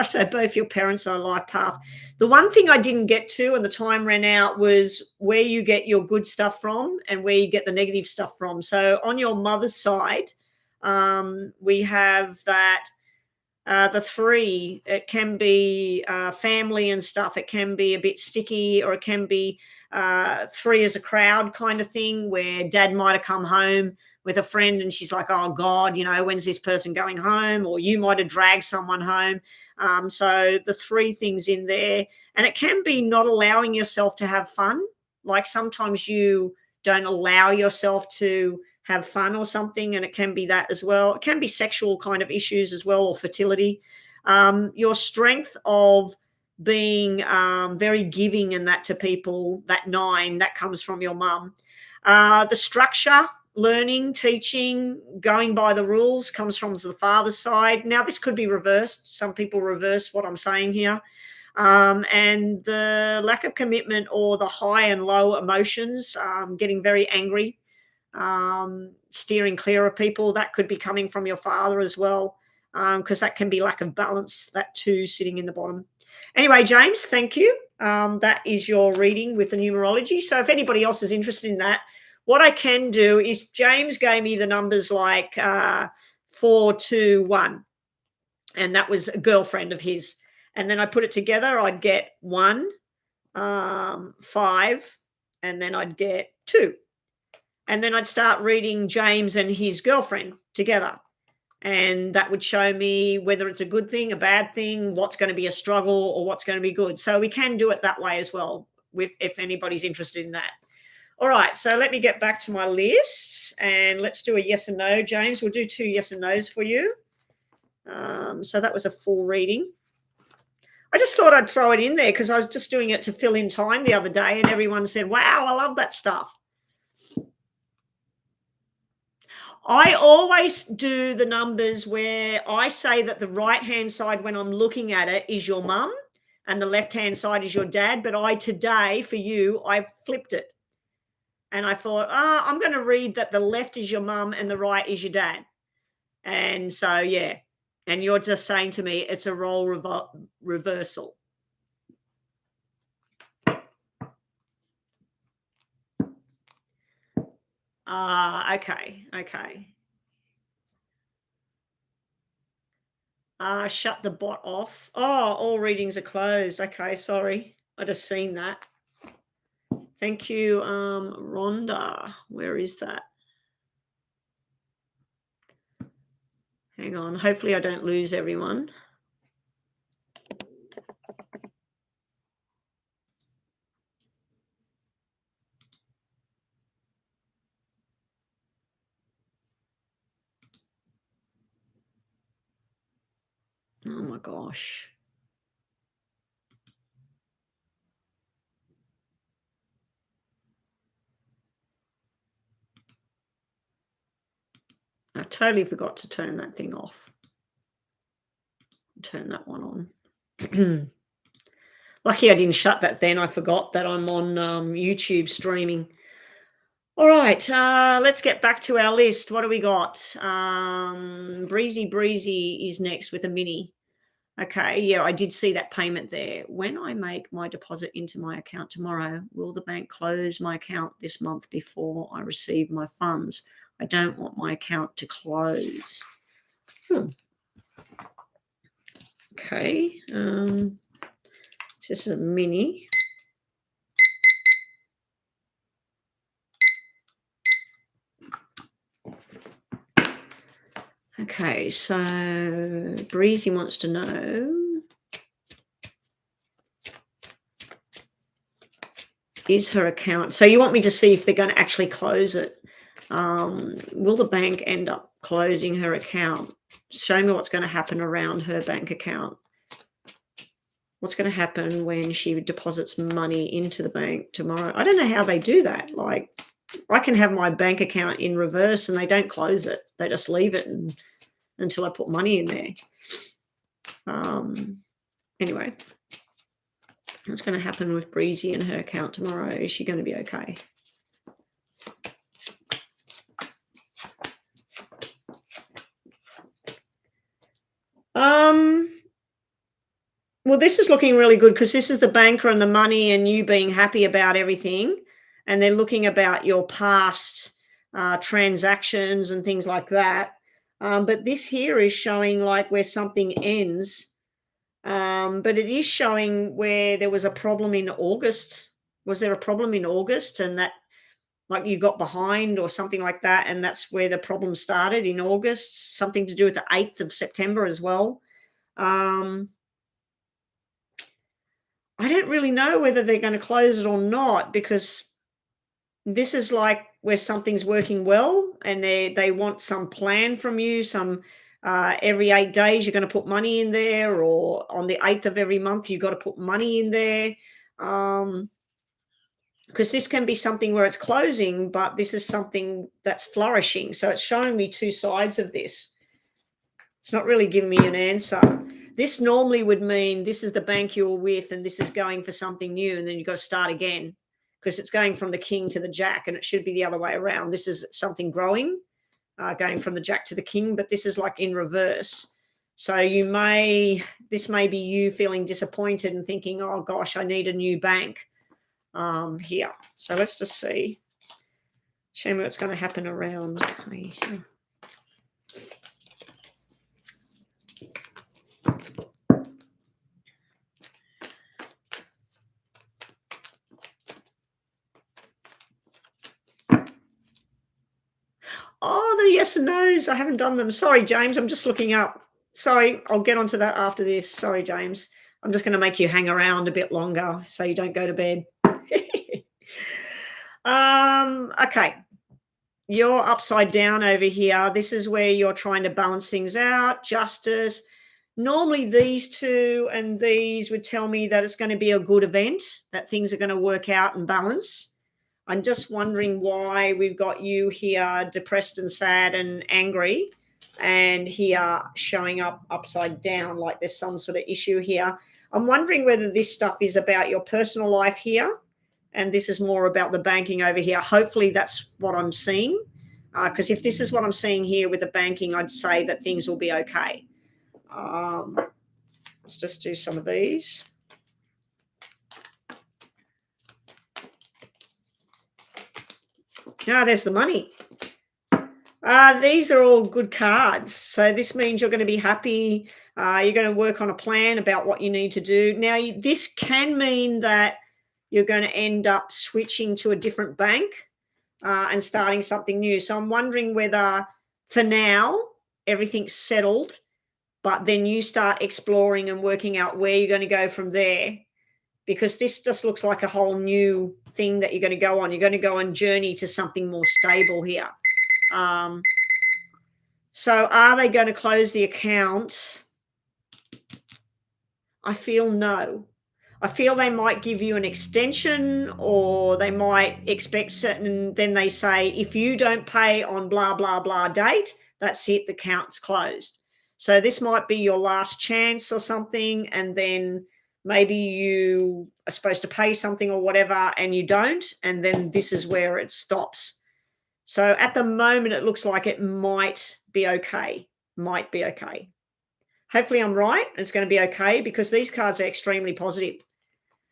So both your parents are life path. The one thing I didn't get to, and the time ran out, was where you get your good stuff from and where you get the negative stuff from. So on your mother's side, we have that. The 3, it can be family and stuff. It can be a bit sticky, or it can be 3 as a crowd kind of thing, where dad might have come home with a friend and she's like, oh God, when's this person going home? Or you might have dragged someone home. So the 3 things in there. And it can be not allowing yourself to have fun. Like sometimes you don't allow yourself to have fun or something, and it can be that as well. It can be sexual kind of issues as well, or fertility. Your strength of being very giving and that to people. That 9, that comes from your mum. The structure, learning, teaching, going by the rules comes from the father's side. Now, this could be reversed. Some people reverse what I'm saying here. And the lack of commitment or the high and low emotions, getting very angry, steering clear of people, that could be coming from your father as well, because that can be lack of balance, that 2 sitting in the bottom. Anyway, James, thank you. That is your reading with the numerology. So if anybody else is interested in that, what I can do is James gave me the numbers like 4, 2, 1, and that was a girlfriend of his. And then I put it together, I'd get 1, 5, and then I'd get 2. And then I'd start reading James and his girlfriend together. And that would show me whether it's a good thing, a bad thing, what's going to be a struggle, or what's going to be good. So we can do it that way as well, if anybody's interested in that. All right, so let me get back to my list and let's do a yes and no, James. We'll do 2 yes and no's for you. So that was a full reading. I just thought I'd throw it in there because I was just doing it to fill in time the other day and everyone said, wow, I love that stuff. I always do the numbers where I say that the right-hand side when I'm looking at it is your mum and the left-hand side is your dad. But today, for you, I flipped it. And I thought, I'm going to read that the left is your mum and the right is your dad. And so, yeah. And you're just saying to me it's a role reversal. Okay. Shut the bot off. Oh, all readings are closed. Okay, sorry. I just seen that. Thank you, Rhonda. Where is that? Hang on. Hopefully I don't lose everyone. Oh my gosh. I totally forgot to turn that thing off. Turn that one on. Lucky I didn't shut that then. I forgot that I'm on YouTube streaming. All right, let's get back to our list. What do we got? Breezy is next with a mini. Okay, yeah, I did see that payment there. When I make my deposit into my account tomorrow, will the bank close my account this month before I receive my funds? I don't want my account to close. Okay, this is a mini. Okay, so Breezy wants to know, is her account, so you want me to see if they're going to actually close it. Will the bank end up closing her account? Show me what's going to happen around her bank account. What's going to happen when she deposits money into the bank tomorrow? I don't know how they do that. Like, I can have my bank account in reverse and they don't close it. They just leave it until I put money in there. Anyway, what's going to happen with Breezy and her account tomorrow? Is she going to be okay? Well, this is looking really good because this is the banker and the money and you being happy about everything. And they're looking about your past transactions and things like that. But this here is showing like where something ends. But it is showing where there was a problem in August. Was there a problem in August and that like you got behind or something like that? And that's where the problem started in August, something to do with the 8th of September as well. I don't really know whether they're going to close it or not because this is like where something's working well and they want some plan from you, some Every 8 days, you're going to put money in there, or on the 8th of every month, you've got to put money in there. Because this can be something where it's closing, but this is something that's flourishing. So it's showing me two sides of this. It's not really giving me an answer. This normally would mean this is the bank you're with and this is going for something new, and then you've got to start again because it's going from the king to the jack, and it should be the other way around. This is something growing, going from the jack to the king, but this is like in reverse. So this may be you feeling disappointed and thinking, oh gosh, I need a new bank here. So let's just see. Show me what's going to happen around here. Oh, the yes and no's. I haven't done them. Sorry, James. I'm just looking up. Sorry, I'll get onto that after this. Sorry, James. I'm just going to make you hang around a bit longer so you don't go to bed. Okay. You're upside down over here. This is where you're trying to balance things out. Justice. Normally, these two and these would tell me that it's going to be a good event, that things are going to work out and balance. I'm just wondering why we've got you here depressed and sad and angry, and here showing up upside down like there's some sort of issue here. I'm wondering whether this stuff is about your personal life here, and this is more about the banking over here. Hopefully that's what I'm seeing, because if this is what I'm seeing here with the banking, I'd say that things will be okay. Let's just do some of these. There's the money. These are all good cards. So this means you're going to be happy. You're going to work on a plan about what you need to do. Now, this can mean that you're going to end up switching to a different bank and starting something new. So I'm wondering whether for now everything's settled, but then you start exploring and working out where you're going to go from there, because this just looks like a whole new thing that you're going to go on. You're going to go on journey to something more stable here. So are they going to close the account? I feel no. I feel they might give you an extension, or they might expect certain, then they say, if you don't pay on blah, blah, blah date, that's it, the account's closed. So this might be your last chance or something, and then maybe you are supposed to pay something or whatever and you don't, and then this is where it stops. So at the moment, it looks like it might be okay. Might be okay. Hopefully I'm right. It's going to be okay, because these cards are extremely positive.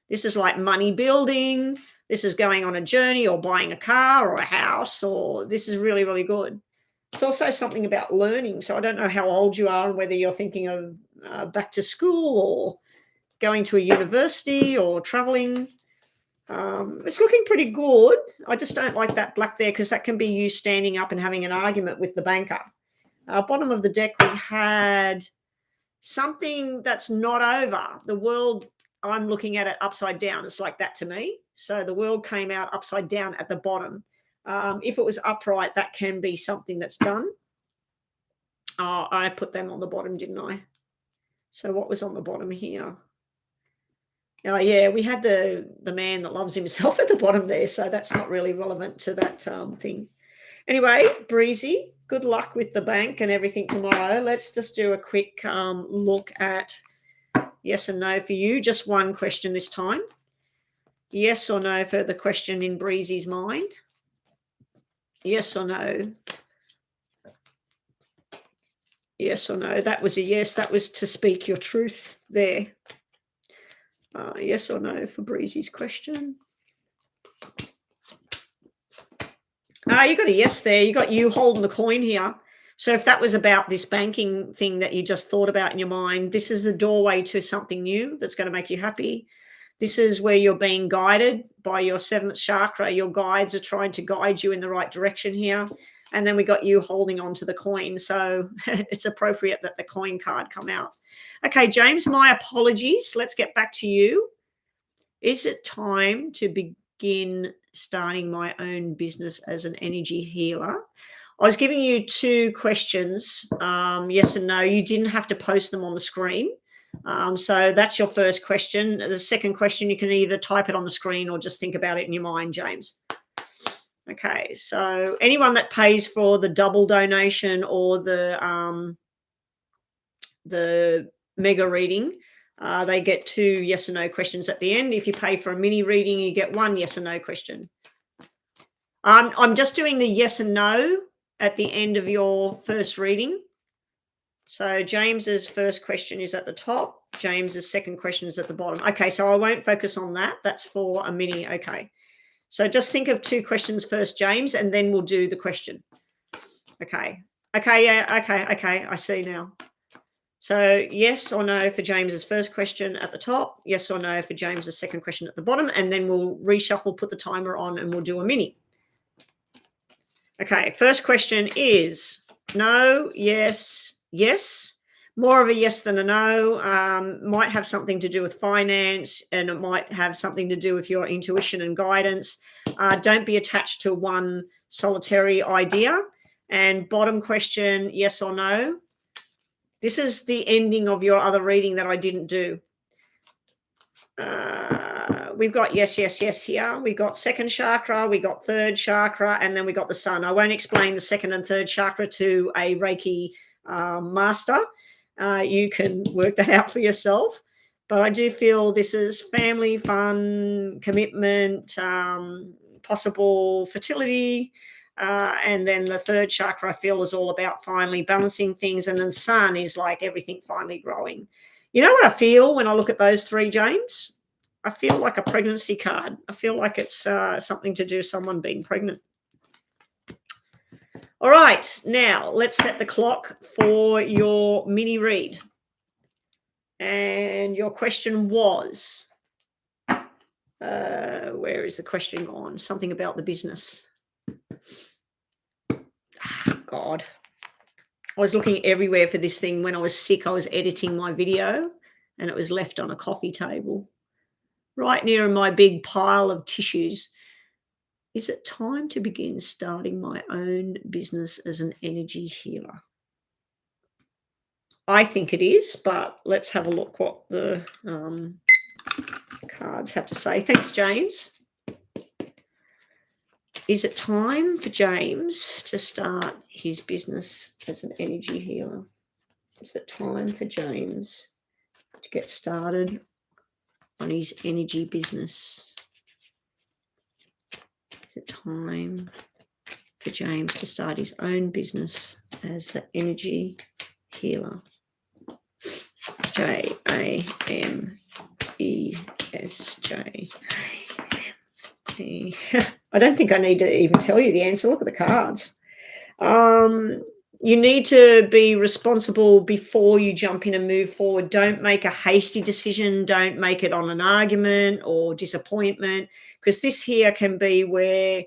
This is like money building. This is going on a journey or buying a car or a house, or this is really, really good. It's also something about learning. So I don't know how old you are and whether you're thinking of back to school or going to a university or traveling. It's looking pretty good. I just don't like that black there, because that can be you standing up and having an argument with the banker. Bottom of the deck, we had something that's not over. The world, I'm looking at it upside down. It's like that to me. So the world came out upside down at the bottom. If it was upright, that can be something that's done. I put them on the bottom, didn't I? So what was on the bottom here? Oh, yeah, we had the man that loves himself at the bottom there, so that's not really relevant to that thing. Anyway, Breezy, good luck with the bank and everything tomorrow. Let's just do a quick look at yes and no for you. Just one question this time. Yes or no for the question in Breezy's mind. Yes or no? Yes or no? That was a yes. That was to speak your truth there. Yes or no for Breezy's question. You got a yes there. You got you holding the coin here. So if that was about this banking thing that you just thought about in your mind, this is the doorway to something new that's going to make you happy. This is where you're being guided by your seventh chakra. Your guides are trying to guide you in the right direction here. And then we got you holding on to the coin. So it's appropriate that the coin card come out. Okay, James, my apologies. Let's get back to you. Is it time to begin starting my own business as an energy healer? I was giving you 2 questions, yes and no. You didn't have to post them on the screen. So that's your first question. The second question, you can either type it on the screen or just think about it in your mind, James. Okay, so anyone that pays for the double donation or the mega reading, they get 2 yes or no questions at the end. If you pay for a mini reading, you get 1 yes or no question. I'm just doing the yes and no at the end of your first reading. So James's first question is at the top. James's second question is at the bottom. Okay, so I won't focus on that. That's for a mini. Okay. So just think of 2 questions first, James, and then we'll do the question. Okay. Okay, yeah, okay. I see now. So yes or no for James's first question at the top. Yes or no for James's second question at the bottom. And then we'll reshuffle, put the timer on, and we'll do a mini. Okay, first question is no, yes, yes. More of a yes than a no. Might have something to do with finance, and it might have something to do with your intuition and guidance. Don't be attached to one solitary idea. And bottom question, yes or no. This is the ending of your other reading that I didn't do. We've got yes, yes, yes here. We got second chakra, we got third chakra, and then we got the sun. I won't explain the second and third chakra to a Reiki master. You can work that out for yourself. But I do feel this is family, fun, commitment, possible fertility. And then the third chakra I feel is all about finally balancing things. And then the sun is like everything finally growing. You know what I feel when I look at those 3, James? I feel like a pregnancy card. I feel like it's something to do with someone being pregnant. All right, now let's set the clock for your mini read. And your question was, where is the question gone? Something about the business. God. I was looking everywhere for this thing. When I was sick, I was editing my video and it was left on a coffee table right near my big pile of tissues. Is it time to begin starting my own business as an energy healer? I think it is, but let's have a look what the cards have to say. Thanks, James. Is it time for James to start his business as an energy healer? Is it time for James to get started on his energy business? Is it time for James to start his own business as the energy healer? JAMESJ. I don't think I need to even tell you the answer. Look at the cards. You need to be responsible before you jump in and move forward. Don't make a hasty decision. Don't make it on an argument or disappointment, because this here can be where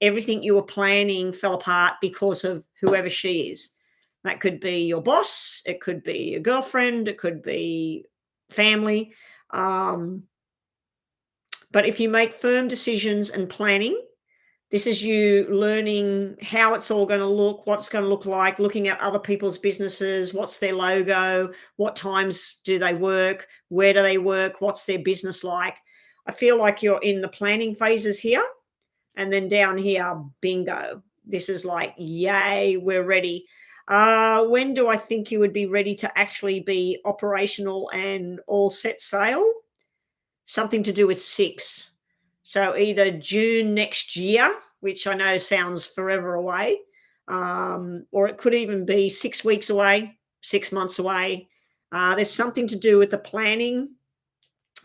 everything you were planning fell apart because of whoever she is. That could be your boss. It could be a girlfriend. It could be family. But if you make firm decisions and planning, this is you learning how it's all going to look, what it's going to look like, looking at other people's businesses, what's their logo, what times do they work, where do they work, what's their business like. I feel like you're in the planning phases here, and then down here, bingo. This is like, yay, we're ready. When do I think you would be ready to actually be operational and all set sail? Something to do with 6. So either June next year, which I know sounds forever away, or it could even be 6 weeks away, 6 months away. There's something to do with the planning.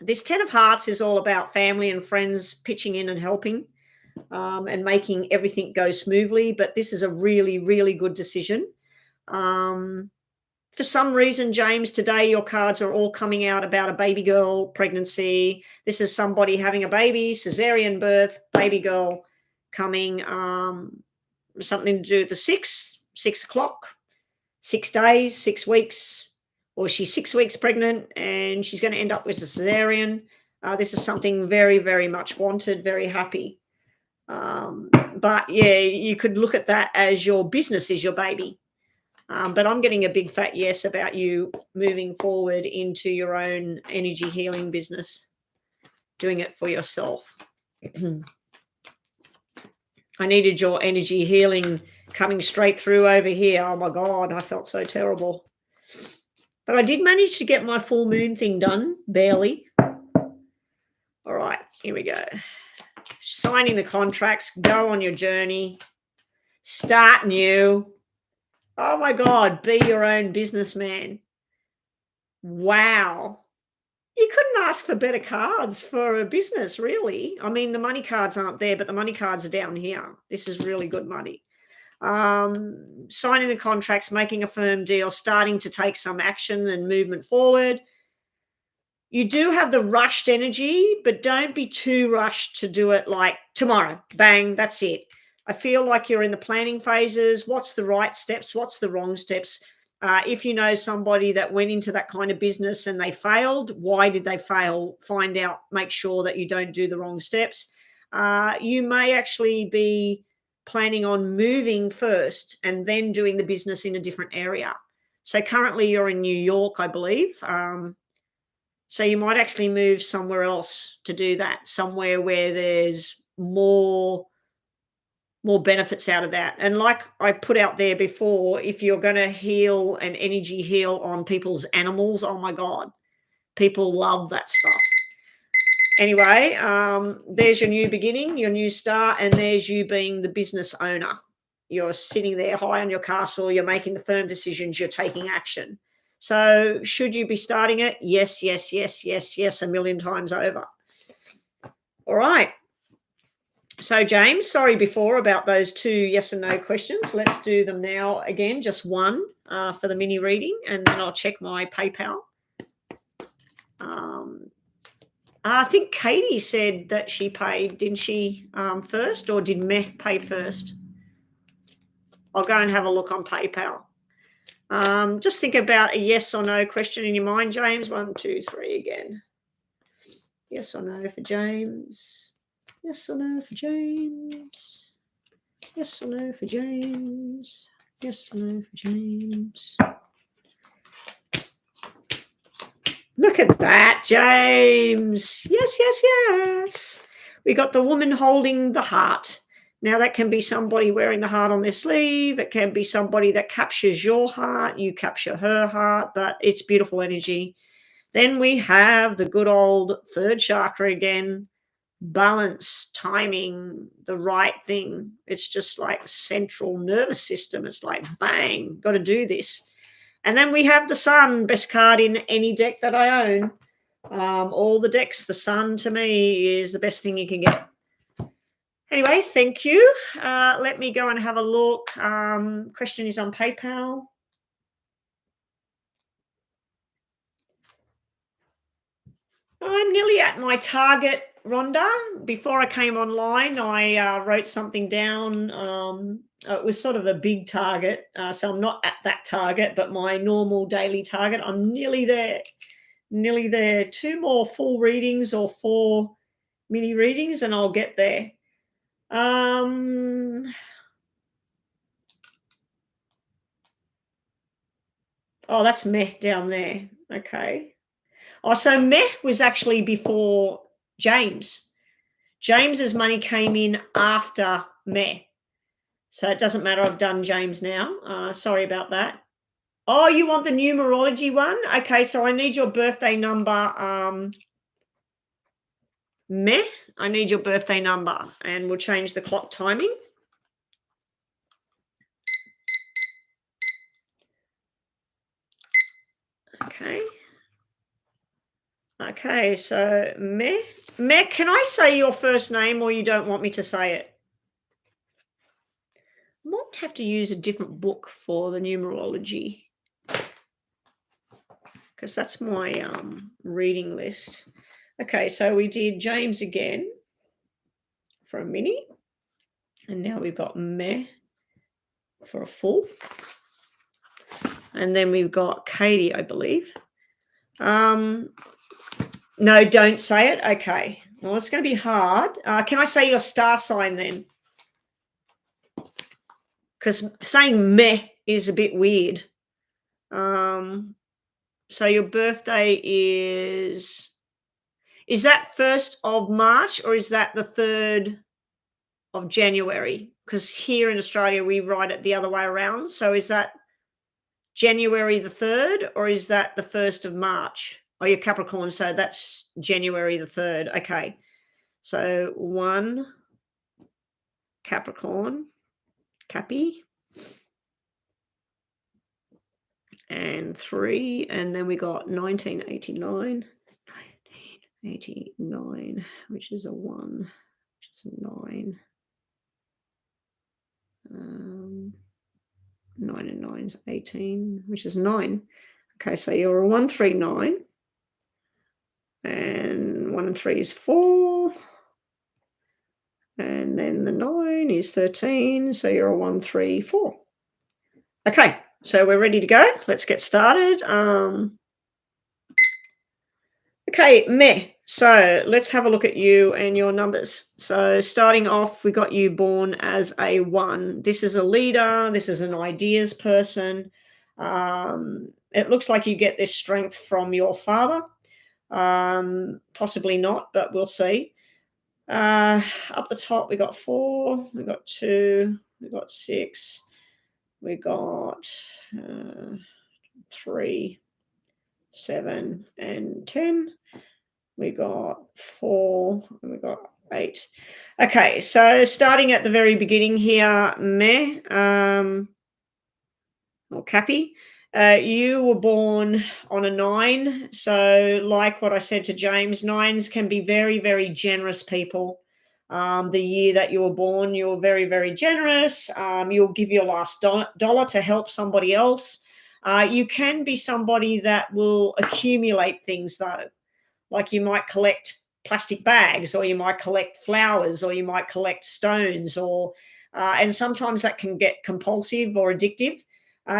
This 10 of Hearts is all about family and friends pitching in and helping and making everything go smoothly. But this is a really, really good decision. For some reason, James, today your cards are all coming out about a baby girl pregnancy. This is somebody having a baby, cesarean birth, baby girl coming, something to do with the 6 o'clock, 6 days, 6 weeks, or she's 6 weeks pregnant and she's going to end up with a cesarean. This is something very, very much wanted, very happy. But yeah, you could look at that as your business is your baby. But I'm getting a big fat yes about you moving forward into your own energy healing business, doing it for yourself. I needed your energy healing coming straight through over here. Oh my God, I felt so terrible. But I did manage to get my full moon thing done, barely. All right, here we go. Signing the contracts, go on your journey, start new. Oh my God, be your own businessman. Wow. You couldn't ask for better cards for a business, really. I mean, the money cards aren't there, but the money cards are down here. This is really good money. Signing the contracts, making a firm deal, starting to take some action and movement forward. You do have the rushed energy, but don't be too rushed to do it like tomorrow. Bang, that's it. I feel like you're in the planning phases. What's the right steps? What's the wrong steps? If you know somebody that went into that kind of business and they failed, why did they fail? Find out, make sure that you don't do the wrong steps. You may actually be planning on moving first and then doing the business in a different area. So currently you're in New York, I believe. So you might actually move somewhere else to do that, somewhere where there's more benefits out of that. And like I put out there before, if you're going to heal and energy heal on people's animals, oh my God, people love that stuff. Anyway, there's your new beginning, your new start, and there's you being the business owner. You're sitting there high on your castle, you're making the firm decisions, you're taking action. So should you be starting it? Yes, yes, yes, yes, yes, a million times over. All right. So, James, sorry before about those 2 yes and no questions. Let's do them now again, just one for the mini reading, and then I'll check my PayPal. I think Katie said that she paid, didn't she, first, or did Meh pay first? I'll go and have a look on PayPal. Just think about a yes or no question in your mind, James. 1, 2, 3 again. Yes or no for James. Yes or no for James. Yes or no for James. Yes or no for James. Look at that, James. Yes, yes, yes. We got the woman holding the heart. Now, that can be somebody wearing the heart on their sleeve. It can be somebody that captures your heart. You capture her heart, but it's beautiful energy. Then we have the good old third chakra again. Balance, timing, the right thing. It's just like central nervous system. It's like, bang, got to do this. And then we have the sun, best card in any deck that I own. All the decks, the sun to me is the best thing you can get. Anyway, thank you. Let me go and have a look. Question is on PayPal. I'm nearly at my target, Rhonda. Before I came online, I wrote something down. It was sort of a big target. So I'm not at that target, but my normal daily target, I'm nearly there. Nearly there. 2 more full readings or 4 mini readings, and I'll get there. Oh, that's Meh down there. Okay. Oh, so Meh was actually before James. James's money came in after Meh. So it doesn't matter. I've done James now. Sorry about that. Oh, you want the numerology one? Okay, so I need your birthday number. Meh, I need your birthday number, and we'll change the clock timing. Okay. Okay, so Meh. Meh, can I say your first name, or you don't want me to say it? I might have to use a different book for the numerology, because that's my reading list. Okay, so we did James again for a mini, and now we've got Meh for a full, and then we've got Katie, I believe. No, don't say it. Okay, well, it's going to be hard. Can I say your star sign then? because saying meh is a bit weird. Um, so your birthday is that 1st of March or is that the 3rd of January? Because here in Australia, we write it the other way around. So is that January the 3rd or is that the 1st of March? Oh, you're Capricorn, so that's January the 3rd. Okay. So 1 Capricorn, Cappy, and 3, and then we got 1989. 1989, which is a 1, which is a 9. 9 and 9 is 18, which is 9. Okay, so you're a 139, and 1 and 3 is 4, and then the 9 is 13, so you're a 134. Okay, so we're ready to go. Let's get started. Okay, meh. So let's have a look at you and your numbers. So starting off, we got you born as a 1. This is a leader. This is an ideas person. It looks like you get this strength from your father. Possibly not, but we'll see. Up the top, we got 4, we got 2, we got 6, we got 3, 7, and 10. We got 4, and we got 8. Okay, so starting at the very beginning here, meh, or Cappy, you were born on a 9. So, like what I said to James, 9s can be very, very generous people. The year that you were born, you're very, very generous. You'll give your last dollar to help somebody else. You can be somebody that will accumulate things, though. Like you might collect plastic bags, or you might collect flowers, or you might collect stones, or and sometimes that can get compulsive or addictive.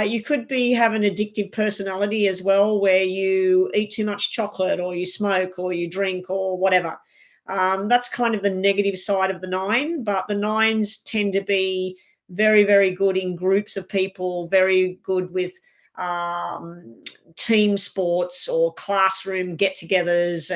You could have an addictive personality as well, where you eat too much chocolate, or you smoke, or you drink, or whatever. That's kind of the negative side of the 9, but the 9s tend to be very, very good in groups of people, very good with um, team sports or classroom get-togethers,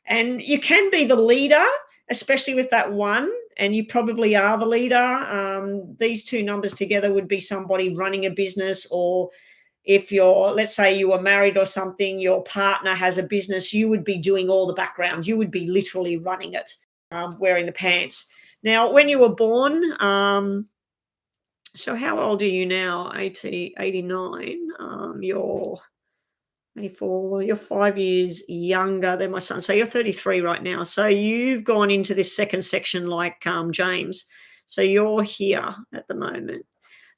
and you can be the leader, especially with that 1, and you probably are the leader. These 2 numbers together would be somebody running a business, or if let's say you were married or something, your partner has a business, you would be doing all the background. You would be literally running it, wearing the pants. Now, when you were born, so how old are you now? 89. You're 84. Well, you're 5 years younger than my son. So you're 33 right now. So you've gone into this second section like James. So you're here at the moment.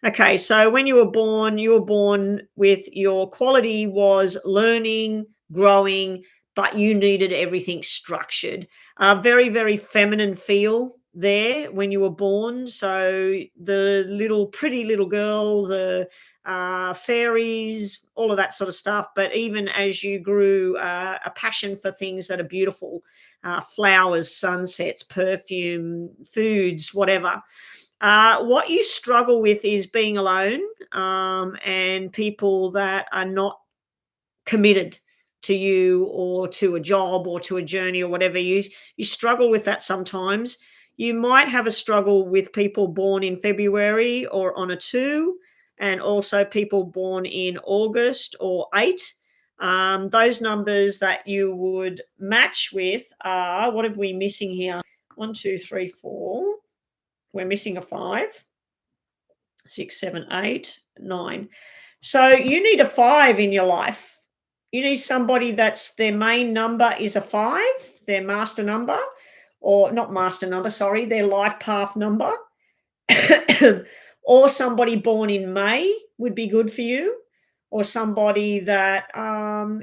Okay, so when you were born with your quality was learning, growing, but you needed everything structured. Very, very feminine feel there when you were born. So the pretty little girl, the fairies, all of that sort of stuff. But even as you grew, a passion for things that are beautiful, flowers, sunsets, perfume, foods, whatever. What you struggle with is being alone, and people that are not committed to you or to a job or to a journey or whatever. You struggle with that sometimes. You might have a struggle with people born in February or on a 2, and also people born in August or 8. Those numbers that you would match with are, what are we missing here? 1, 2, 3, 4. We're missing a 5, 6, 7, 8, 9. So you need a 5 in your life. You need somebody that's their main number is a 5, their master number, or not master number, sorry, their life path number. Or somebody born in May would be good for you, or somebody that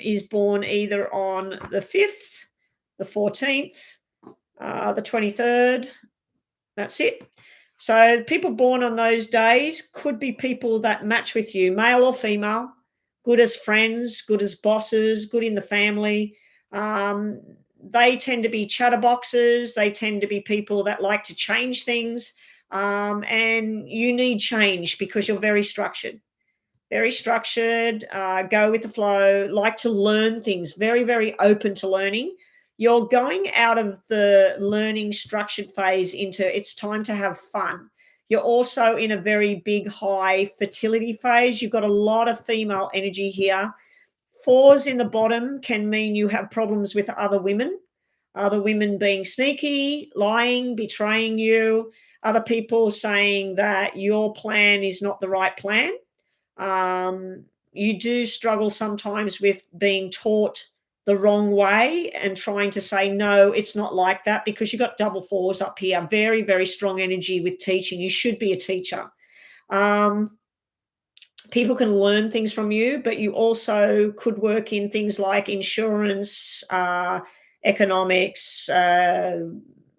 is born either on the 5th, the 14th, the 23rd. That's it. So people born on those days could be people that match with you, male or female, good as friends, good as bosses, good in the family. They tend to be chatterboxes. They tend to be people that like to change things. and you need change because you're very structured, go with the flow, like to learn things, very, very open to learning. You're going out of the learning structured phase into it's time to have fun. You're also in a very big, high fertility phase. You've got a lot of female energy here. Fours in the bottom can mean you have problems with other women being sneaky, lying, betraying you, other people saying that your plan is not the right plan. You do struggle sometimes with being taught the wrong way and trying to say, no, it's not like that because you've got double fours up here. Very, very strong energy with teaching. You should be a teacher. Um, People can learn things from you, but you also could work in things like insurance, economics,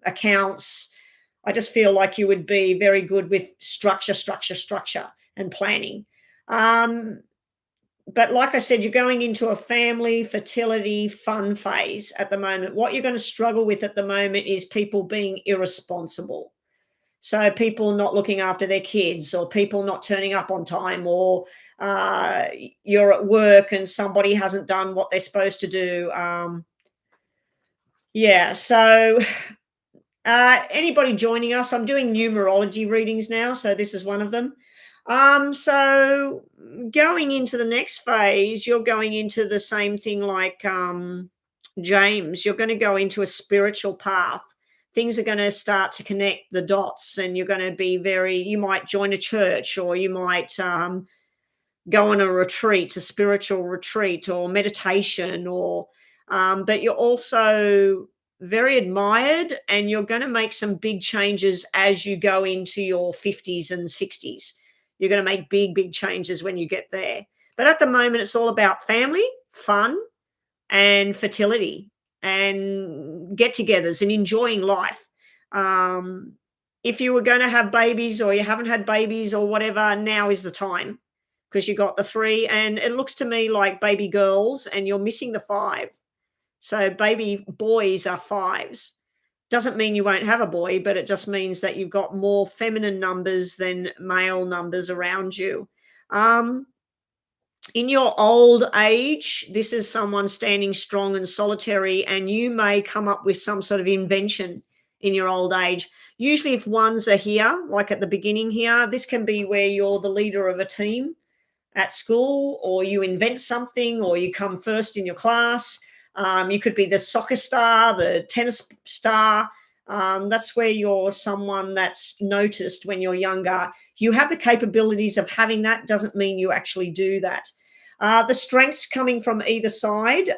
accounts. I just feel like you would be very good with structure, and planning. Um, but like I said, you're going into a family, fertility, fun phase at the moment. What you're going to struggle with at the moment is people being irresponsible. So people not looking after their kids, or people not turning up on time, or uh, you're at work and somebody hasn't done what they're supposed to do. Yeah. So anybody joining us, I'm doing numerology readings now, so this is one of them. So going into the next phase, you're going into the same thing like James. You're going to go into a spiritual path. Things are going to start to connect the dots, and you're going to be very. You might join a church, or you might go on a retreat, a spiritual retreat, or meditation, or but you're also very admired, and you're going to make some big changes as you go into your 50s and 60s. You're going to make big, big changes when you get there. But at the moment, it's all about family, fun, and fertility, and get togethers, and enjoying life. Um, if you were going to have babies, or you haven't had babies, or whatever, now is the time because you got the three. And it looks to me like baby girls, and you're missing the five. So baby boys are fives. Doesn't mean you won't have a boy, but it just means that you've got more feminine numbers than male numbers around you. Um, in your old age, this is someone standing strong and solitary, and you may come up with some sort of invention in your old age. Usually, if ones are here, like at the beginning here, this can be where you're the leader of a team at school, or you invent something, or you come first in your class. You could be the soccer star, the tennis star. That's where you're someone that's noticed when you're younger. You have the capabilities of having that, doesn't mean you actually do that. The strengths coming from either side.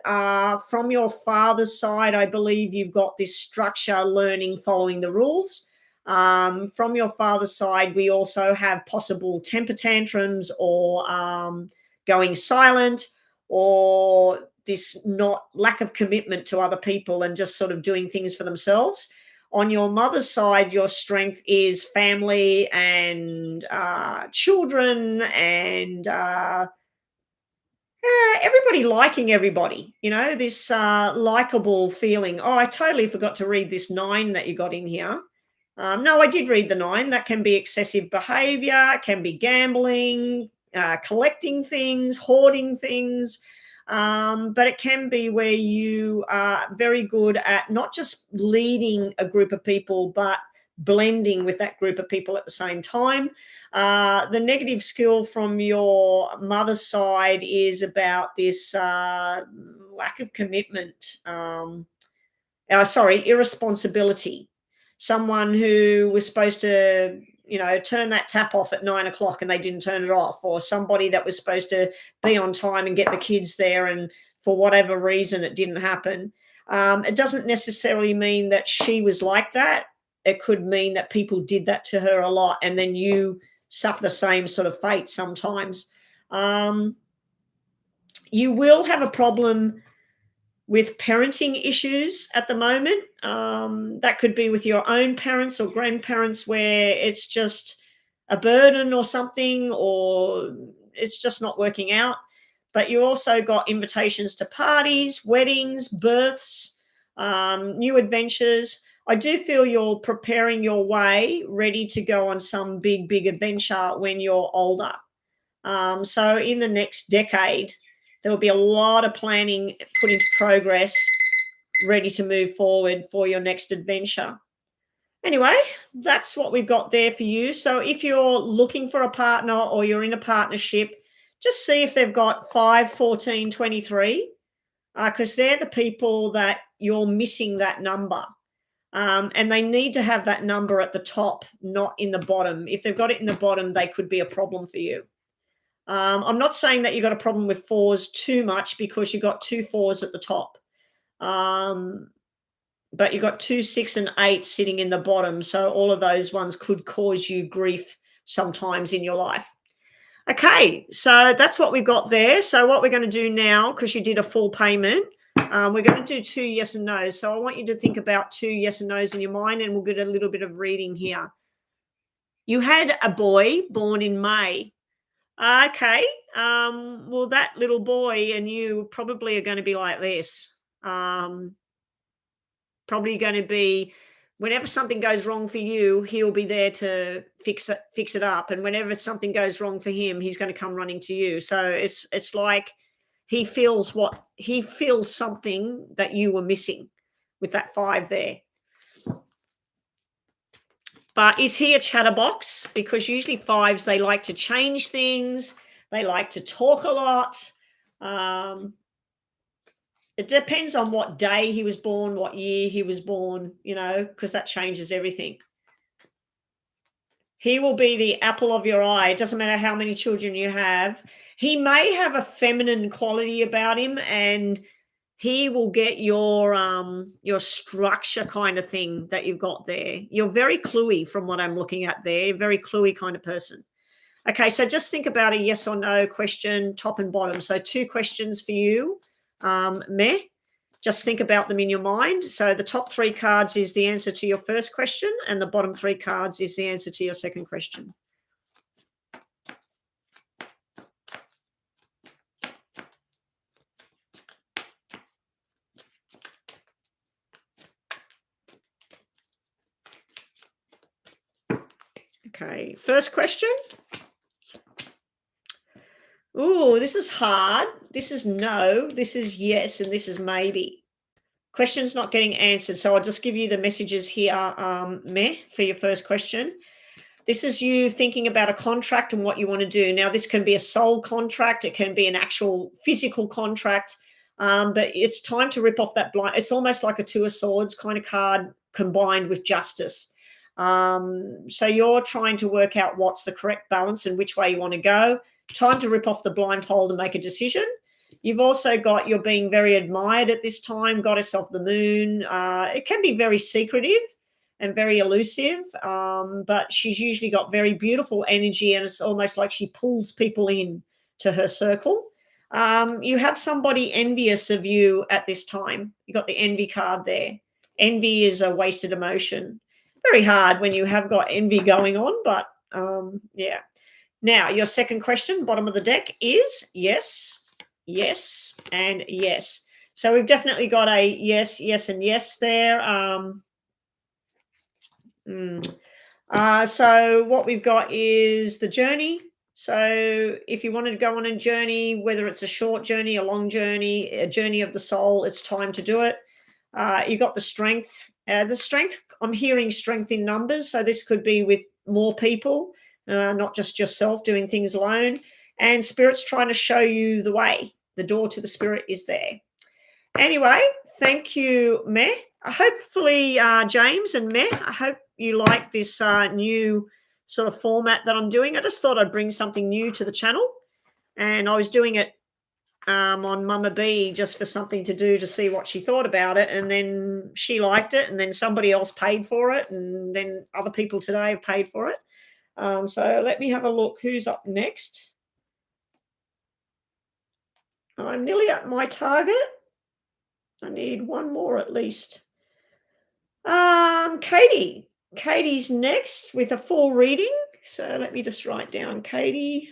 From your father's side, I believe you've got this structure, learning, following the rules. From your father's side, we also have possible temper tantrums, or going silent, or this not lack of commitment to other people and just sort of doing things for themselves. On your mother's side, your strength is family and children, and everybody liking everybody. This likable feeling. Oh, I totally forgot to read this nine that you got in here. No, I did read the nine. That can be excessive behavior, can be gambling, collecting things, hoarding things. But it can be where you are very good at not just leading a group of people, but blending with that group of people at the same time. The negative skill from your mother's side is about this lack of commitment. Irresponsibility. Someone who was supposed to, turn that tap off at 9 o'clock and they didn't turn it off, or somebody that was supposed to be on time and get the kids there, and for whatever reason it didn't happen. It doesn't necessarily mean that she was like that. It could mean that people did that to her a lot, and then you suffer the same sort of fate sometimes. You will have a problem with parenting issues at the moment. That could be with your own parents or grandparents, where it's just a burden or something, or it's just not working out. But you also got invitations to parties, weddings, births, new adventures. I do feel you're preparing your way, ready to go on some big adventure when you're older. So in the next decade, there will be a lot of planning put into progress, ready to move forward for your next adventure. Anyway, that's what we've got there for you. So if you're looking for a partner or you're in a partnership, just see if they've got 5, 14, 23, because they're the people that you're missing that number. And they need to have that number at the top, not in the bottom. If they've got it in the bottom, they could be a problem for you. I'm not saying that you've got a problem with fours too much because you've got 2 fours at the top. But you've got 2, 6, and 8 sitting in the bottom. So all of those ones could cause you grief sometimes in your life. Okay, so that's what we've got there. So what we're going to do now, because you did a full payment, we're going to do 2 yes and no's. So I want you to think about 2 yes and no's in your mind, and we'll get a little bit of reading here. You had a boy born in May. Okay, well, that little boy and you probably are going to be like this. Probably going to be, whenever something goes wrong for you, he'll be there to fix it up, and whenever something goes wrong for him, he's going to come running to you. So it's like he feels something that you were missing with that 5 there. But is he a chatterbox? Because usually 5s, they like to change things, they like to talk a lot. It depends on what day he was born, what year he was born, because that changes everything. He will be the apple of your eye. It doesn't matter how many children you have. He may have a feminine quality about him, and he will get your structure kind of thing that you've got there. You're very cluey from what I'm looking at there, very cluey kind of person. Okay, so just think about a yes or no question, top and bottom. So 2 questions for you, Meh. Just think about them in your mind. So the top 3 cards is the answer to your first question, and the bottom 3 cards is the answer to your second question. Okay, first question. Ooh, this is hard. This is no, this is yes, and this is maybe. Question's not getting answered, so I'll just give you the messages here, Meh, for your first question. This is you thinking about a contract and what you want to do. Now, this can be a soul contract. It can be an actual physical contract, but it's time to rip off that blind. It's almost like a 2 of swords kind of card combined with justice. So you're trying to work out what's the correct balance and which way you want to go. Time to rip off the blindfold and make a decision. You've also got, you're being very admired at this time, goddess of the moon. It can be very secretive and very elusive, but she's usually got very beautiful energy, and it's almost like she pulls people in to her circle. You have somebody envious of you at this time. You got the envy card there. Envy is a wasted emotion. Very hard when you have got envy going on, but yeah. Now, your second question, bottom of the deck, is yes, yes, and yes. So we've definitely got a yes, yes, and yes there. So what we've got is the journey. So if you wanted to go on a journey, whether it's a short journey, a long journey, a journey of the soul, it's time to do it. You got the strength. I'm hearing strength in numbers. So this could be with more people, not just yourself doing things alone. And Spirit's trying to show you the way. The door to the Spirit is there. Anyway, thank you, Meh. Hopefully, James and Meh, I hope you like this new sort of format that I'm doing. I just thought I'd bring something new to the channel. And I was doing it on Mama B just for something to do to see what she thought about it. And then she liked it, and then somebody else paid for it, and then other people today have paid for it. So let me have a look. Who's up next? I'm nearly at my target. I need one more at least. Katie. Katie's next with a full reading. So let me just write down Katie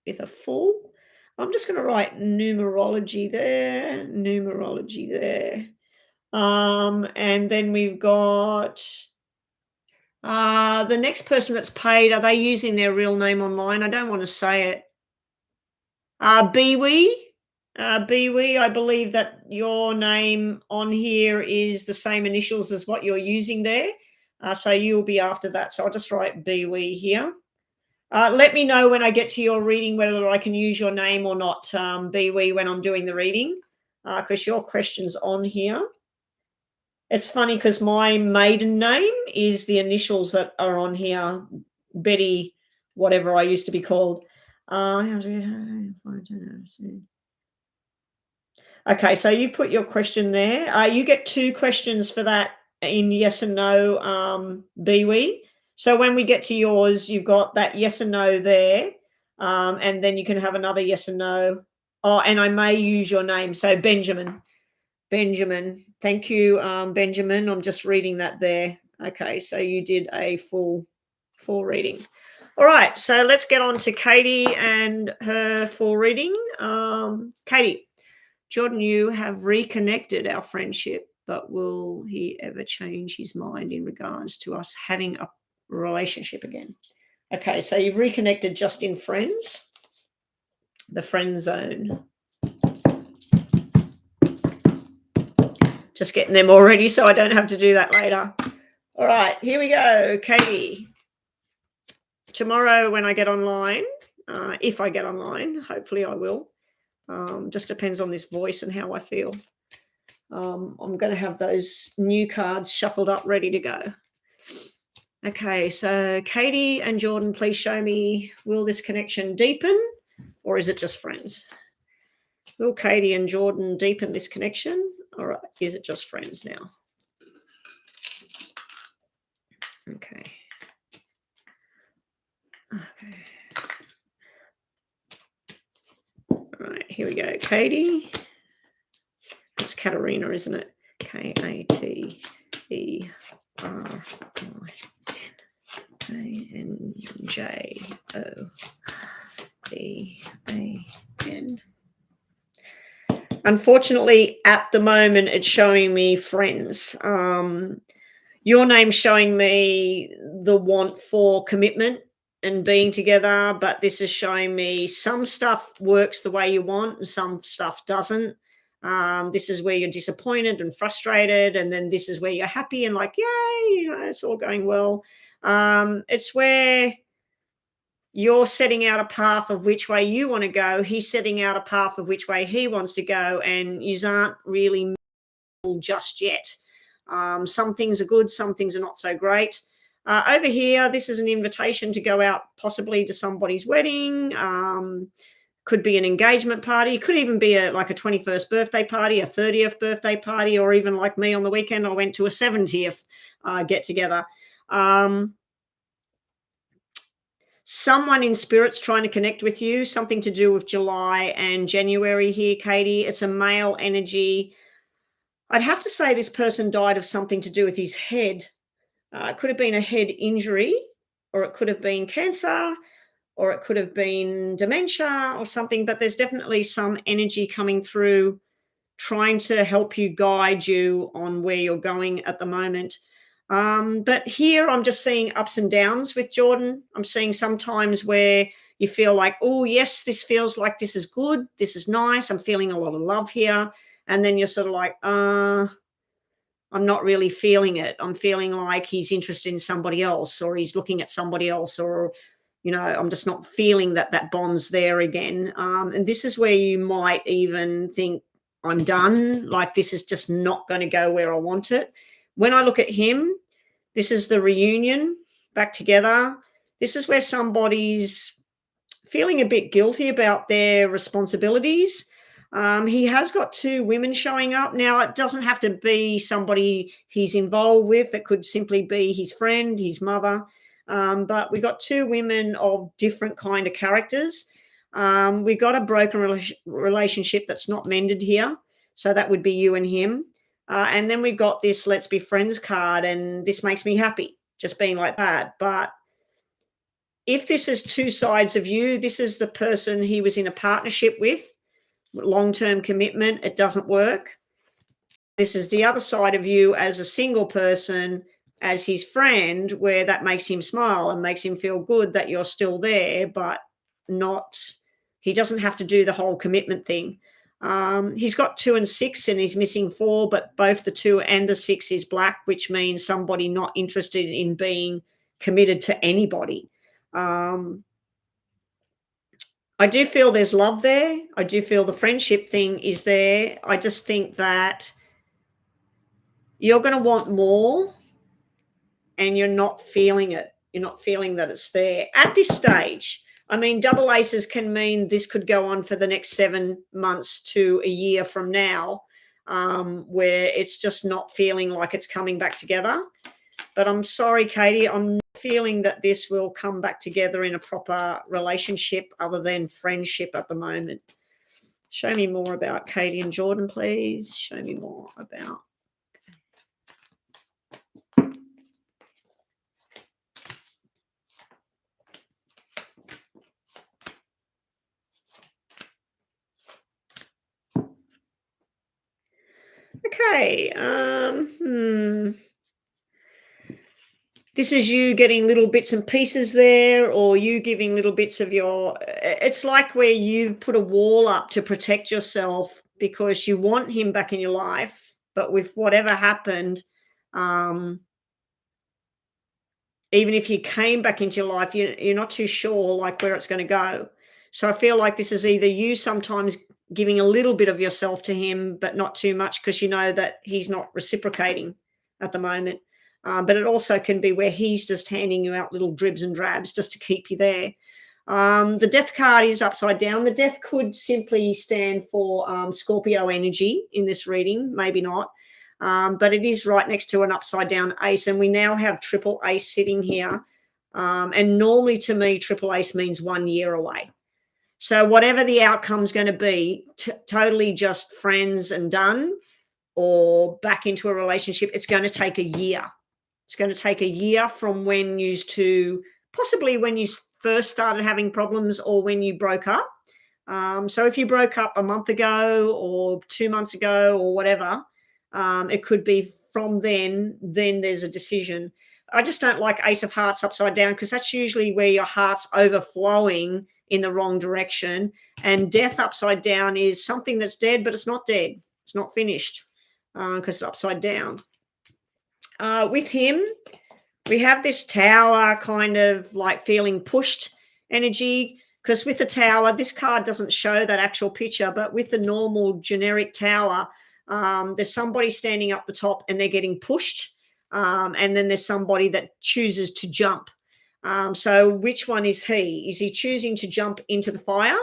with a full. I'm just going to write numerology there, numerology there. And then we've got the next person that's paid. Are they using their real name online? I don't want to say it. Biwi. Biwi, I believe that your name on here is the same initials as what you're using there. So you'll be after that. So I'll just write Biwi here. Let me know when I get to your reading whether I can use your name or not, Biwi, when I'm doing the reading, because your question's on here. It's funny because my maiden name is the initials that are on here, Betty, whatever I used to be called. Okay, so you put your question there. You get 2 questions for that in yes and no, Biwi. So when we get to yours, you've got that yes and no there, and then you can have another yes and no. Oh, and I may use your name. So Benjamin. Benjamin. Thank you, Benjamin. I'm just reading that there. Okay, so you did a full reading. All right, so let's get on to Katie and her full reading. Katie, Jordan, you have reconnected our friendship, but will he ever change his mind in regards to us having a relationship again? Okay, so you've reconnected just in friends, the friend zone. Just getting them already so I don't have to do that later. All right, here we go, Katie. Tomorrow when I get online, if I get online, hopefully I will. Just depends on this voice and how I feel. I'm going to have those new cards shuffled up, ready to go. Okay, so Katie and Jordan, please show me, will this connection deepen or is it just friends? Will Katie and Jordan deepen this connection? All right, is it just friends now? Okay. Okay. All right, here we go. Katie. It's Katerina, isn't it? KaterinaNJOEAN. Unfortunately, at the moment, it's showing me friends. Your name's showing me the want for commitment and being together, but this is showing me some stuff works the way you want and some stuff doesn't. This is where you're disappointed and frustrated, and then this is where you're happy and like, yay, it's all going well. It's where you're setting out a path of which way you want to go. He's setting out a path of which way he wants to go, and you aren't really just yet. Some things are good, some things are not so great. Over here, this is an invitation to go out possibly to somebody's wedding. Could be an engagement party. Could even be like a 21st birthday party, a 30th birthday party, or even like me on the weekend, I went to a 70th get together. Someone in spirit's trying to connect with you, something to do with July and January here, Katie. It's a male energy. I'd have to say this person died of something to do with his head. It could have been a head injury, or it could have been cancer, or it could have been dementia or something, but there's definitely some energy coming through trying to help you, guide you on where you're going at the moment. But here I'm just seeing ups and downs with Jordan. I'm seeing sometimes where you feel like, oh, yes, this feels like this is good. This is nice. I'm feeling a lot of love here. And then you're sort of like, I'm not really feeling it. I'm feeling like he's interested in somebody else, or he's looking at somebody else, or, I'm just not feeling that bond's there again. And this is where you might even think, I'm done. Like, this is just not going to go where I want it. When I look at him, this is the reunion back together. This is where somebody's feeling a bit guilty about their responsibilities. He has got 2 women showing up. Now, it doesn't have to be somebody he's involved with. It could simply be his friend, his mother. But we've got 2 women of different kind of characters. We've got a broken relationship that's not mended here. So that would be you and him. And then we've got this let's be friends card, and this makes me happy, just being like that. But if this is 2 sides of you, this is the person he was in a partnership with, long-term commitment, it doesn't work. This is the other side of you as a single person, as his friend, where that makes him smile and makes him feel good that you're still there, but not, he doesn't have to do the whole commitment thing. He's got 2 and 6 and he's missing 4, but both the 2 and the 6 is black, which means somebody not interested in being committed to anybody. Um, I do feel there's love there. I do feel the friendship thing is there. I just think that you're going to want more and you're not feeling it. You're not feeling that it's there at this stage. I mean, double aces can mean this could go on for the next 7 months to a year from now, where it's just not feeling like it's coming back together. But I'm sorry, Katie, I'm not feeling that this will come back together in a proper relationship other than friendship at the moment. Show me more about Katie and Jordan, please. Show me more about. Okay. This is you getting little bits and pieces there, or you giving little bits of your. It's like where you've put a wall up to protect yourself because you want him back in your life, but with whatever happened, um, even if you came back into your life, you're not too sure like where it's going to go. So I feel like this is either you sometimes giving a little bit of yourself to him, but not too much because you know that he's not reciprocating at the moment. But it also can be where he's just handing you out little dribs and drabs just to keep you there. The death card is upside down. The death could simply stand for Scorpio energy in this reading, maybe not. But it is right next to an upside down ace. And we now have triple ace sitting here. And normally to me, triple ace means 1 year away. So whatever the outcome's going to be, totally just friends and done or back into a relationship, it's going to take a year. It's going to take a year from when you to possibly when you first started having problems or when you broke up. So if you broke up a month ago or 2 months ago or whatever, it could be from then there's a decision. I just don't like Ace of Hearts upside down because that's usually where your heart's overflowing in the wrong direction. And death upside down is something that's dead, but it's not dead. It's not finished because it's upside down. With him, we have this tower kind of like feeling pushed energy because with the tower, this card doesn't show that actual picture, but with the normal generic tower, there's somebody standing up the top and they're getting pushed. And then there's somebody that chooses to jump. So which one is he? Is he choosing to jump into the fire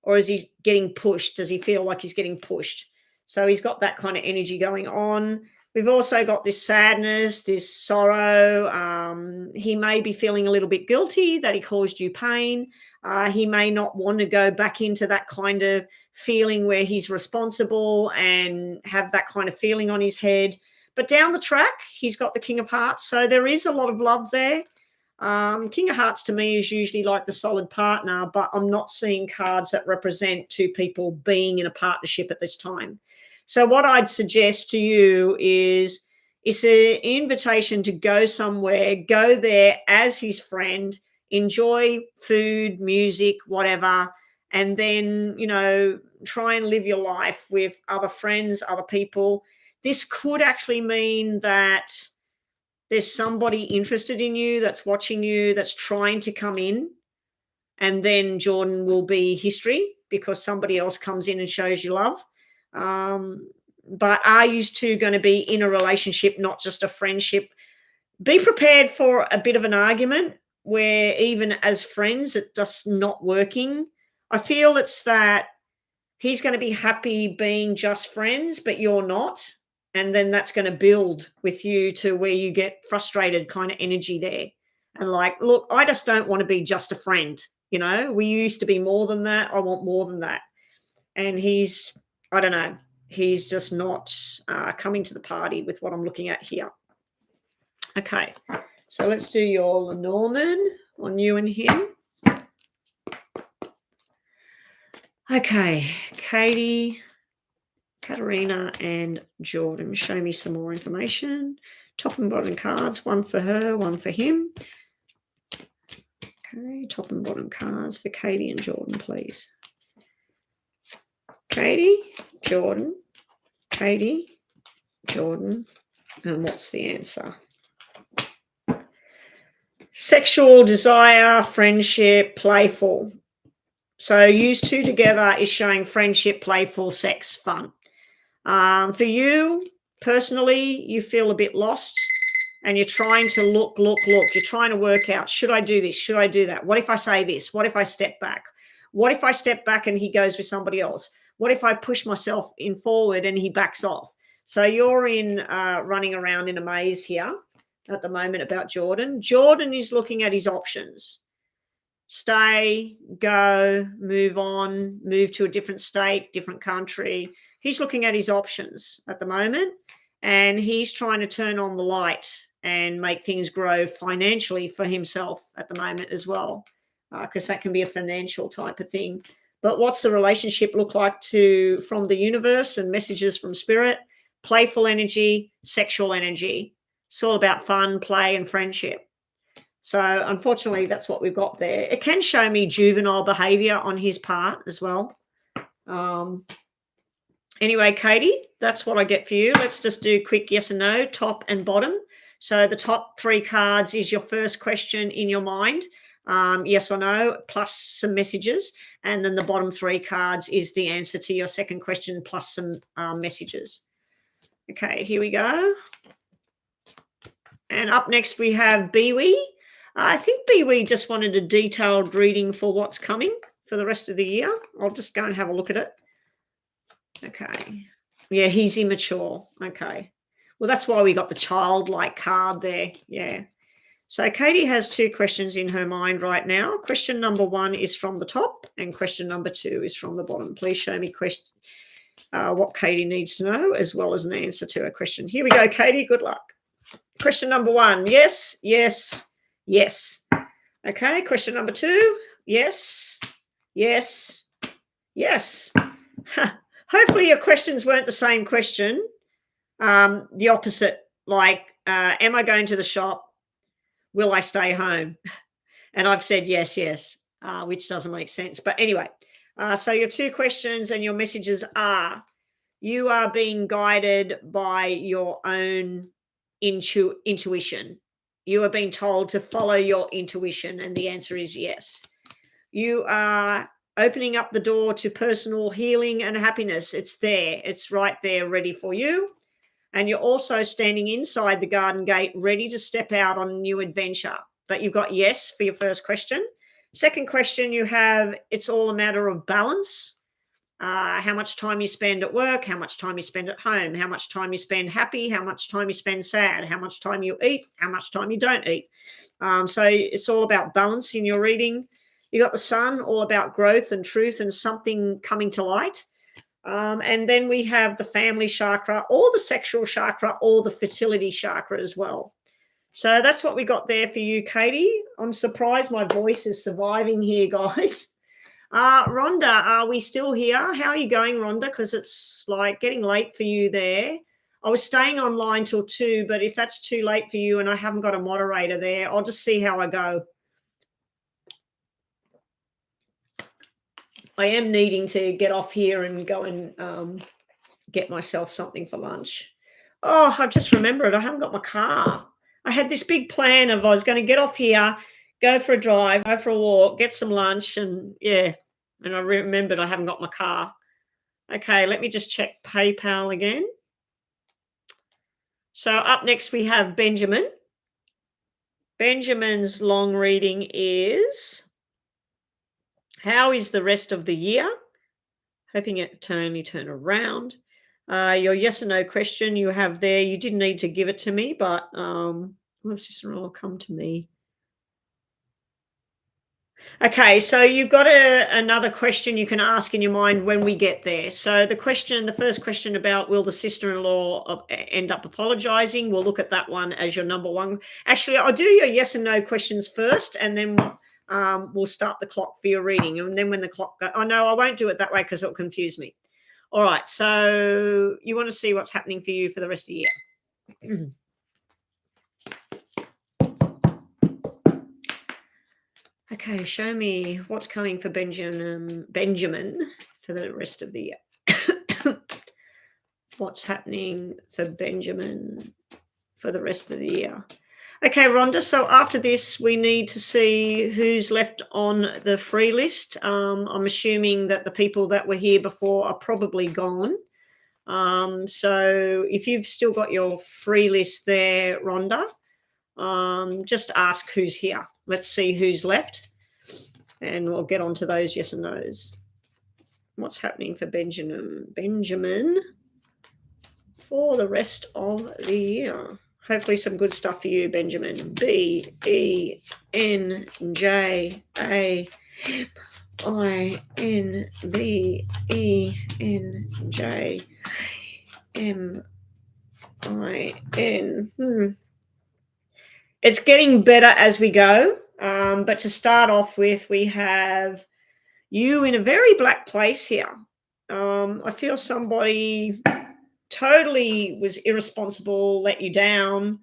or is he getting pushed? Does he feel like he's getting pushed? So he's got that kind of energy going on. We've also got this sadness, this sorrow. He may be feeling a little bit guilty that he caused you pain. He may not want to go back into that kind of feeling where he's responsible and have that kind of feeling on his head. But down the track, he's got the King of Hearts. So there is a lot of love there. King of Hearts to me is usually like the solid partner, but I'm not seeing cards that represent two people being in a partnership at this time. So what I'd suggest to you is it's an invitation to go somewhere, go there as his friend, enjoy food, music, whatever, and then, try and live your life with other friends, other people. This could actually mean that there's somebody interested in you that's watching you, that's trying to come in, and then Jordan will be history because somebody else comes in and shows you love. But are you two going to be in a relationship, not just a friendship? Be prepared for a bit of an argument where even as friends, it's just not working. I feel it's that he's going to be happy being just friends, but you're not. And then that's going to build with you to where you get frustrated kind of energy there. And like, look, I just don't want to be just a friend. We used to be more than that. I want more than that. And I don't know, he's just not coming to the party with what I'm looking at here. Okay, so let's do your Lenormand on you and him. Okay, Katie Katerina and Jordan. Show me some more information. Top and bottom cards, one for her, one for him. Okay, top and bottom cards for Katie and Jordan, please. Katie, Jordan, Katie, Jordan, and what's the answer? Sexual, desire, friendship, playful. So use two together is showing friendship, playful, sex, fun. For you, personally, you feel a bit lost and you're trying to look. You're trying to work out, should I do this? Should I do that? What if I say this? What if I step back? What if I step back and he goes with somebody else? What if I push myself in forward and he backs off? So you're in running around in a maze here at the moment about Jordan. Jordan is looking at his options. Stay, go, move on, move to a different state, different country. He's looking at his options at the moment, and he's trying to turn on the light and make things grow financially for himself at the moment as well, because that can be a financial type of thing. But what's the relationship look like from the universe and messages from spirit? Playful energy, sexual energy. It's all about fun, play, and friendship. So unfortunately, that's what we've got there. It can show me juvenile behavior on his part as well. Anyway, Katie, that's what I get for you. Let's just do quick yes and no, top and bottom. So the top three cards is your first question in your mind, yes or no, plus some messages. And then the bottom three cards is the answer to your second question plus some messages. Okay, here we go. And up next we have Biwi. I think Biwi just wanted a detailed reading for what's coming for the rest of the year. I'll just go and have a look at it. Okay. Yeah, he's immature. Okay. Well, that's why we got the childlike card there. Yeah. So Katie has two questions in her mind right now. Question number one is from the top and question number two is from the bottom. Please show me what Katie needs to know as well as an answer to her question. Here we go, Katie. Good luck. Question number one, yes, yes, yes. Okay, question number two, yes, yes, yes. Hopefully your questions weren't the same question, the opposite, like, am I going to the shop? Will I stay home? And I've said yes, yes, which doesn't make sense. But anyway, so your two questions and your messages are, you are being guided by your own intuition. You are being told to follow your intuition, and the answer is yes. You are opening up the door to personal healing and happiness. It's there. It's right there ready for you. And you're also standing inside the garden gate ready to step out on a new adventure. But you've got yes for your first question. Second question you have, it's all a matter of balance. How much time you spend at work, how much time you spend at home, how much time you spend happy, how much time you spend sad, how much time you eat, how much time you don't eat. So it's all about balance in your reading. You got the sun, all about growth and truth and something coming to light. And then we have the family chakra, or the sexual chakra, or the fertility chakra as well. So that's what we got there for you, Katie. I'm surprised my voice is surviving here, guys. Rhonda, are we still here? How are you going, Rhonda? Because it's like getting late for you there. I was staying online till 2, but if that's too late for you and I haven't got a moderator there, I'll just see how I go. I am needing to get off here and go and get myself something for lunch. Oh, I just remembered I haven't got my car. I had this big plan of I was going to get off here, go for a drive, go for a walk, get some lunch, and yeah, and I remembered I haven't got my car. Okay, let me just check PayPal again. So up next we have Benjamin. Benjamin's long reading is, how is the rest of the year? Hoping it to only turn around. Your yes or no question you have there, you didn't need to give it to me, but let's just all come to me. Okay, so you've got another question you can ask in your mind when we get there. So the first question about will the sister-in-law end up apologizing, we'll look at that one as your number one. Actually, I'll do your yes and no questions first, and then we'll start the clock for your reading. And then when the clock goes, oh no, I won't do it that way because it'll confuse me. All right. So you want to see what's happening for you for the rest of the year. Okay, show me what's coming for Benjamin for the rest of the year. What's happening for Benjamin for the rest of the year? Okay, Rhonda. So after this, we need to see who's left on the free list. I'm assuming that the people that were here before are probably gone. So if you've still got your free list there, Rhonda, just ask who's here. Let's see who's left, and we'll get on to those yes and no's. What's happening for Benjamin for the rest of the year? Hopefully some good stuff for you, Benjamin. Benjamin. It's getting better as we go. But to start off with, we have you in a very black place here. I feel somebody totally was irresponsible, let you down.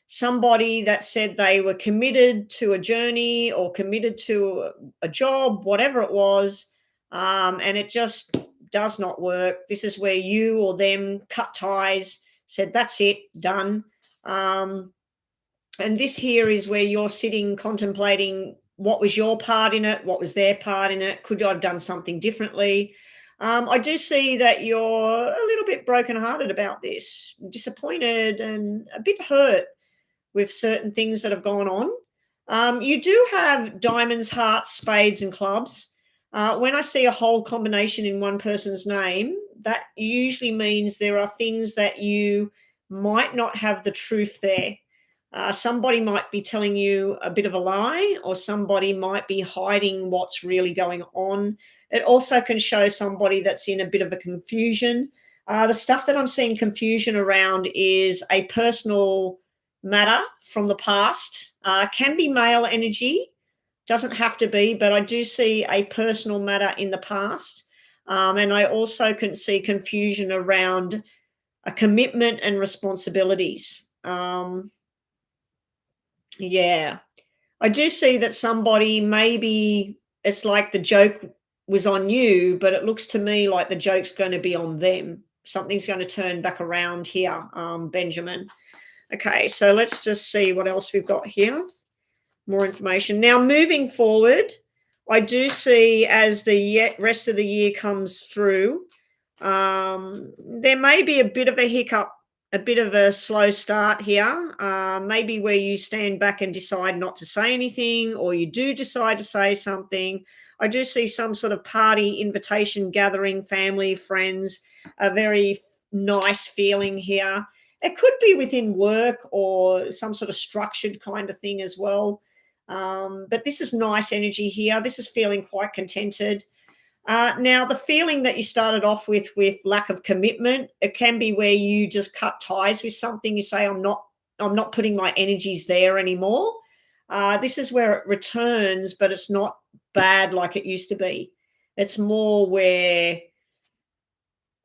Somebody that said they were committed to a journey or committed to a job, whatever it was, and it just does not work. This is where you or them cut ties, said, that's it, done. And this here is where you're sitting contemplating what was your part in it, what was their part in it, could I have done something differently? I do see that you're a little bit brokenhearted about this, disappointed and a bit hurt with certain things that have gone on. You do have diamonds, hearts, spades, and clubs. When I see a whole combination in one person's name, that usually means there are things that you might not have the truth there. Somebody might be telling you a bit of a lie, or somebody might be hiding what's really going on. It also can show somebody that's in a bit of a confusion. The stuff that I'm seeing confusion around is a personal matter from the past. Can be male energy, doesn't have to be, but I do see a personal matter in the past. And I also can see confusion around a commitment and responsibilities. Yeah. I do see that somebody, maybe it's like the joke was on you, but it looks to me like the joke's going to be on them. Something's going to turn back around here, Benjamin. Okay, so let's just see what else we've got here. More information. Now, moving forward, I do see as the rest of the year comes through, there may be a bit of a hiccup, a bit of a slow start here, maybe where you stand back and decide not to say anything, or you do decide to say something. I do see some sort of party, invitation, gathering, family, friends, a very nice feeling here. It could be within work or some sort of structured kind of thing as well. But this is nice energy here. This is feeling quite contented. Now, the feeling that you started off with lack of commitment, it can be where you just cut ties with something. You say, I'm not putting my energies there anymore. This is where it returns, but it's not bad like it used to be. It's more where,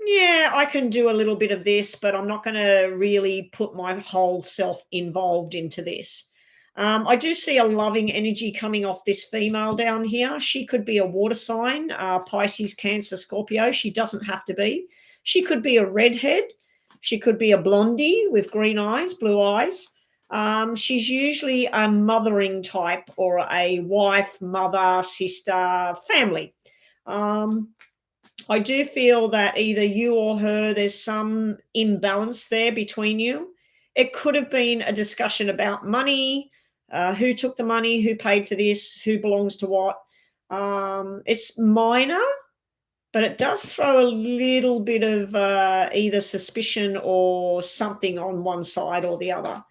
yeah, I can do a little bit of this, but I'm not going to really put my whole self involved into this. I do see a loving energy coming off this female down here. She could be a water sign, Pisces, Cancer, Scorpio. She doesn't have to be. She could be a redhead. She could be a blondie with green eyes, blue eyes. She's usually a mothering type, or a wife, mother, sister, family. I do feel that either you or her, there's some imbalance there between you. It could have been a discussion about money, who took the money, who paid for this, who belongs to what. It's minor, but it does throw a little bit of either suspicion or something on one side or the other.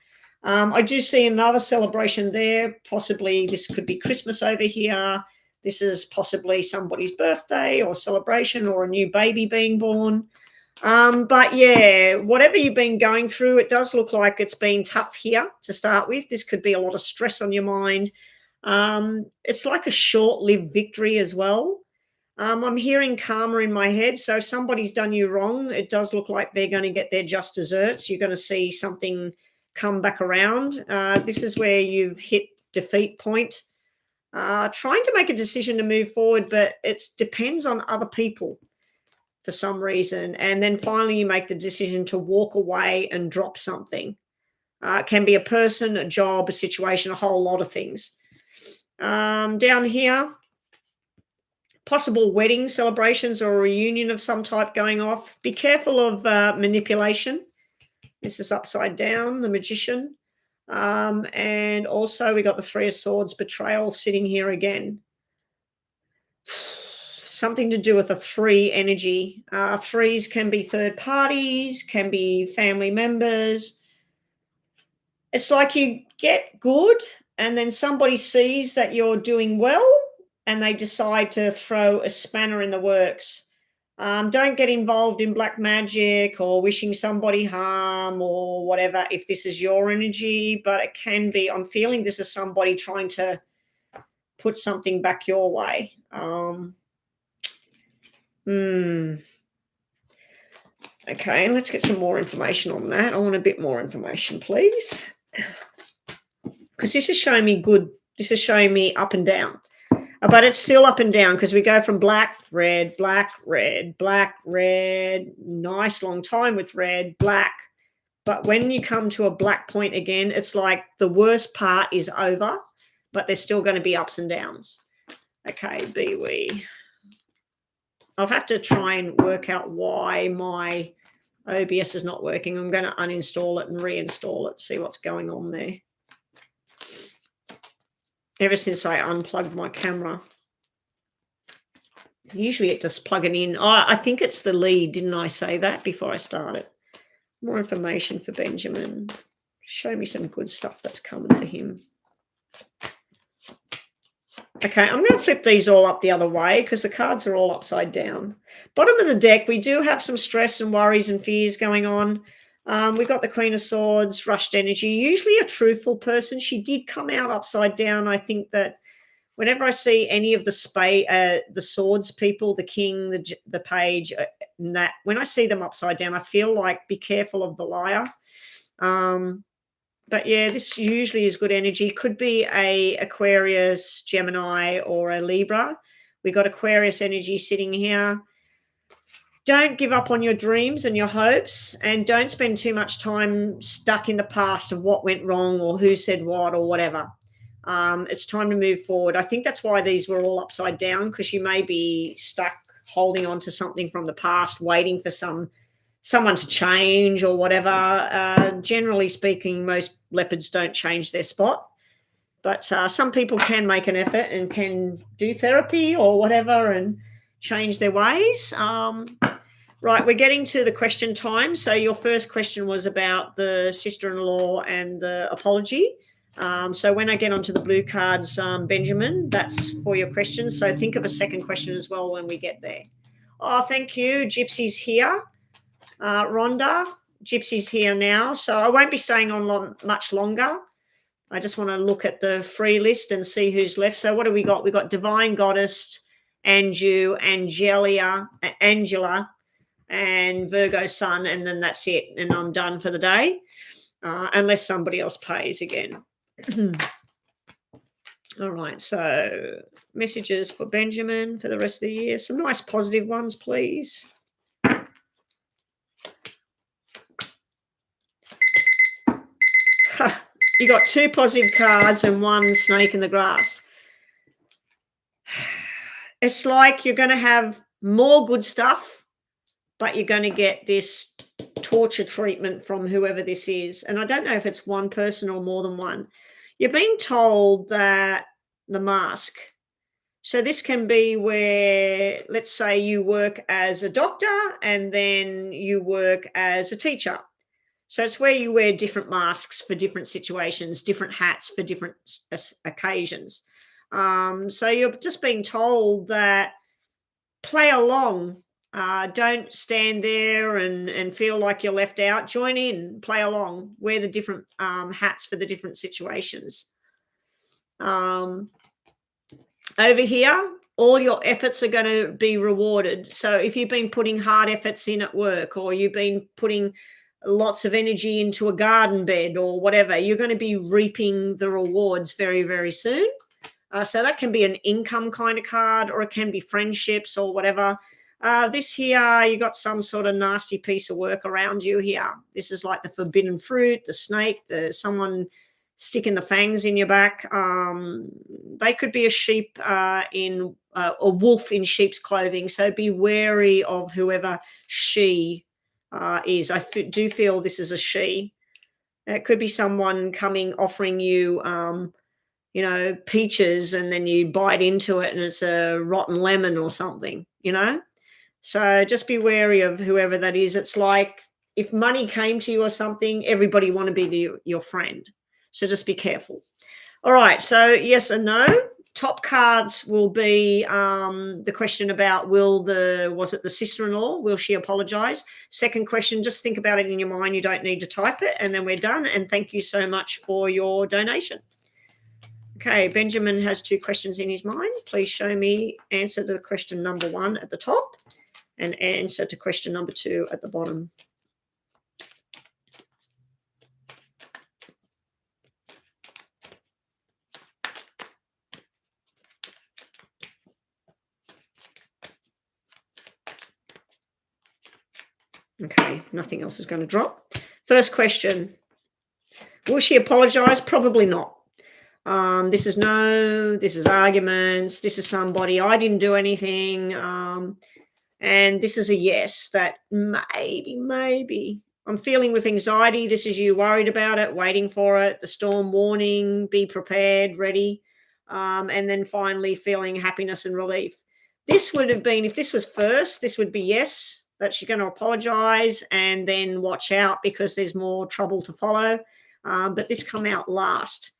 I do see another celebration there. Possibly this could be Christmas over here. This is possibly somebody's birthday or celebration, or a new baby being born. But yeah, whatever you've been going through, it does look like it's been tough here to start with. This could be a lot of stress on your mind. It's like a short-lived victory as well. I'm hearing karma in my head. So if somebody's done you wrong, it does look like they're going to get their just desserts. You're going to see something come back around. This is where you've hit defeat point. Trying to make a decision to move forward, but it depends on other people for some reason. And then finally, you make the decision to walk away and drop something. It can be a person, a job, a situation, a whole lot of things. Down here, possible wedding celebrations or a reunion of some type going off. Be careful of manipulation. This is upside down, the magician. And also we got the Three of Swords, betrayal sitting here again. Something to do with a three energy. Threes can be third parties, can be family members. It's like you get good and then somebody sees that you're doing well and they decide to throw a spanner in the works. Don't get involved in black magic or wishing somebody harm or whatever if this is your energy, but it can be, I'm feeling this is somebody trying to put something back your way. Okay, let's get some more information on that. I want a bit more information, please. Because this is showing me good. This is showing me up and down. But it's still up and down because we go from black, red, black, red, black, red. Nice long time with red, black. But when you come to a black point again, it's like the worst part is over, but there's still going to be ups and downs. Okay, Biwi. I'll have to try and work out why my OBS is not working. I'm going to uninstall it and reinstall it, see what's going on there. Ever since I unplugged my camera. Usually it just plug it in. Oh, I think it's the lead. Didn't I say that before I started? More information for Benjamin. Show me some good stuff that's coming for him. Okay, I'm going to flip these all up the other way because the cards are all upside down. Bottom of the deck, we do have some stress and worries and fears going on. We've got the Queen of Swords, rushed energy, usually a truthful person. She did come out upside down. I think that whenever I see any of the swords people, the king, the page, that when I see them upside down, I feel like be careful of the liar. But yeah, this usually is good energy. Could be a Aquarius, Gemini, or a Libra. We got Aquarius energy sitting here. Don't give up on your dreams and your hopes, and don't spend too much time stuck in the past of what went wrong or who said what or whatever. It's time to move forward. I think that's why these were all upside down, because you may be stuck holding on to something from the past, waiting for someone to change or whatever. Generally speaking, most leopards don't change their spot, but some people can make an effort and can do therapy or whatever and change their ways. Right, we're getting to the question time. So your first question was about the sister-in-law and the apology. So when I get onto the blue cards, Benjamin, that's for your questions. So think of a second question as well when we get there. Oh, thank you. Gypsy's here. Rhonda, Gypsy's here now. So I won't be staying on much longer. I just want to look at the free list and see who's left. So what do we got? We got Divine Goddess, Anju, Angela, and Virgo Sun, and then that's it. And I'm done for the day, unless somebody else pays again. All right, so messages for Benjamin for the rest of the year. Some nice positive ones, please. You got two positive cards and one snake in the grass. It's like you're going to have more good stuff, but you're going to get this torture treatment from whoever this is. And I don't know if it's one person or more than one. You're being told that the mask. So this can be where, let's say you work as a doctor and then you work as a teacher. So it's where you wear different masks for different situations, different hats for different occasions. So you're just being told that play along. Don't stand there and feel like you're left out. Join in, play along, wear the different hats for the different situations. Over here, all your efforts are going to be rewarded. So if you've been putting hard efforts in at work, or you've been putting lots of energy into a garden bed or whatever, you're going to be reaping the rewards very, very soon. So that can be an income kind of card, or it can be friendships or whatever. This here, you got some sort of nasty piece of work around you here. This is like the forbidden fruit, the snake, someone sticking the fangs in your back. They could be a sheep in a wolf in sheep's clothing. So be wary of whoever she is. Do feel this is a she. It could be someone coming offering you peaches, and then you bite into it and it's a rotten lemon or something. So just be wary of whoever that is. It's like if money came to you or something, everybody want to be your friend. So just be careful. All right. So yes and no. Top cards will be the question about was it the sister-in-law? Will she apologize? Second question, just think about it in your mind. You don't need to type it. And then we're done. And thank you so much for your donation. Okay, Benjamin has 2 questions in his mind. Please show me answer to question number 1 at the top and answer to question number 2 at the bottom. Okay, nothing else is going to drop. First question, will she apologize? Probably not. This is no, this is arguments, this is somebody, I didn't do anything, and this is a yes, that maybe. I'm feeling with anxiety. This is you worried about it, waiting for it, the storm warning, be prepared, ready, and then finally feeling happiness and relief. This would have been, if this was first, this would be yes, that she's going to apologize and then watch out because there's more trouble to follow, but this come out last.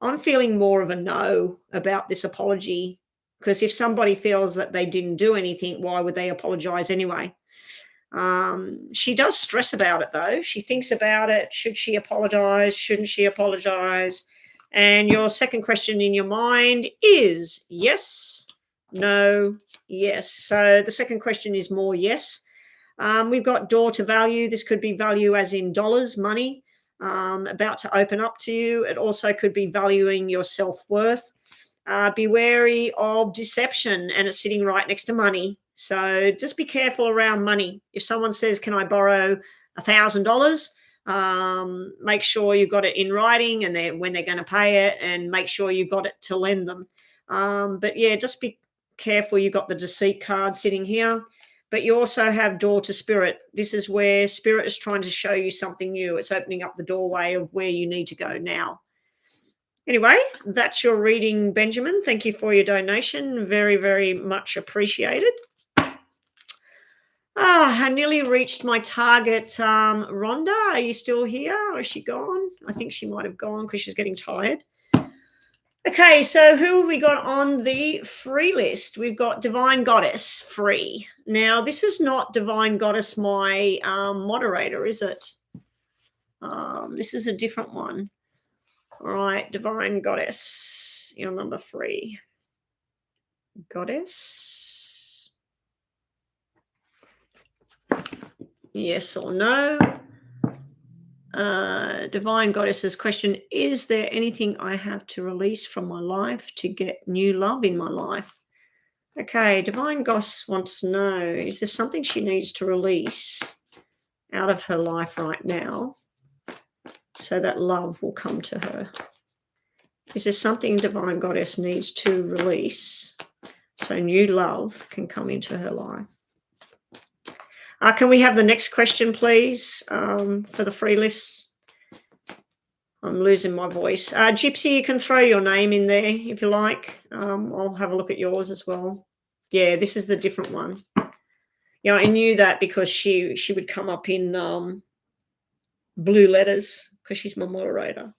I'm feeling more of a no about this apology, because if somebody feels that they didn't do anything, why would they apologize anyway? She does stress about it, though. She thinks about it. Should she apologize? Shouldn't she apologize? And your second question in your mind is yes, no, yes. So the second question is more yes. We've got door to value. This could be value as in dollars, money. About to open up to you. It also could be valuing your self-worth. Be wary of deception, and it's sitting right next to money. So just be careful around money. If someone says, can I borrow $1,000? Make sure you've got it in writing, and then when they're going to pay it, and make sure you've got it to lend them. But yeah, just be careful. You've got the deceit card sitting here. But you also have door to spirit. This is where spirit is trying to show you something new. It's opening up the doorway of where you need to go now. Anyway, that's your reading, Benjamin. Thank you for your donation. Very, very much appreciated. I nearly reached my target. Rhonda, are you still here, or is she gone? I think she might have gone because she's getting tired. Okay, so who have we got on the free list? We've got Divine Goddess free. Now, this is not Divine Goddess, my moderator, is it? This is a different one. All right, Divine Goddess, your number 3. Goddess. Yes or no? Divine Goddess's question, is there anything I have to release from my life to get new love in my life? Okay, Divine Goddess wants to know, is there something she needs to release out of her life right now so that love will come to her? Is there something Divine Goddess needs to release so new love can come into her life? Can we have the next question, please, for the free list? I'm losing my voice. Gypsy, you can throw your name in there if you like. I'll have a look at yours as well. Yeah, this is the different one. Yeah, I knew that because she would come up in blue letters because she's my moderator.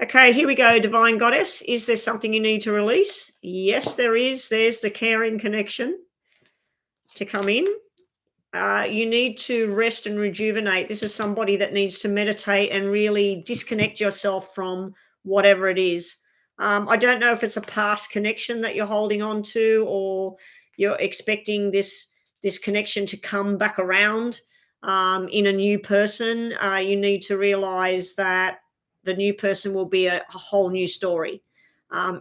Okay, here we go, Divine Goddess. Is there something you need to release? Yes, there is. There's the caring connection to come in. You need to rest and rejuvenate. This is somebody that needs to meditate and really disconnect yourself from whatever it is. I don't know if it's a past connection that you're holding on to, or you're expecting this connection to come back around in a new person. You need to realize that the new person will be a whole new story.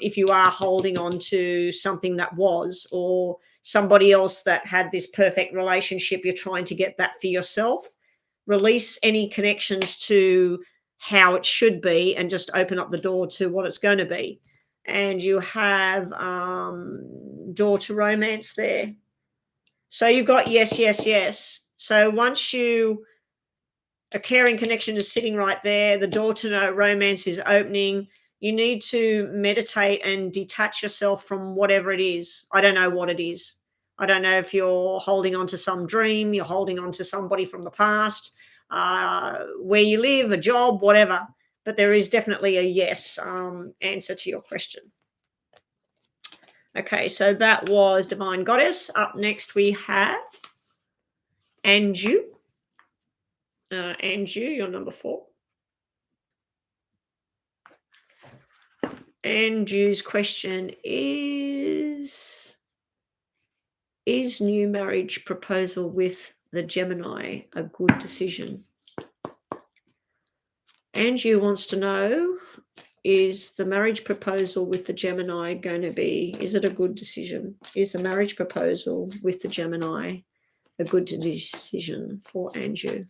If you are holding on to something that was, or somebody else that had this perfect relationship, you're trying to get that for yourself. Release any connections to how it should be and just open up the door to what it's going to be. And you have door to romance there. So you've got yes, yes, yes. So once a caring connection is sitting right there, the door to no romance is opening. You need to meditate and detach yourself from whatever it is. I don't know what it is. I don't know if you're holding on to some dream, you're holding on to somebody from the past, where you live, a job, whatever. But there is definitely a yes answer to your question. Okay, so that was Divine Goddess. Up next, we have Anju. Anju, you're number 4. Anju's question is new marriage proposal with the Gemini a good decision? Anju wants to know, is the marriage proposal with the Gemini going to be, is it a good decision? Is the marriage proposal with the Gemini a good decision for Anju?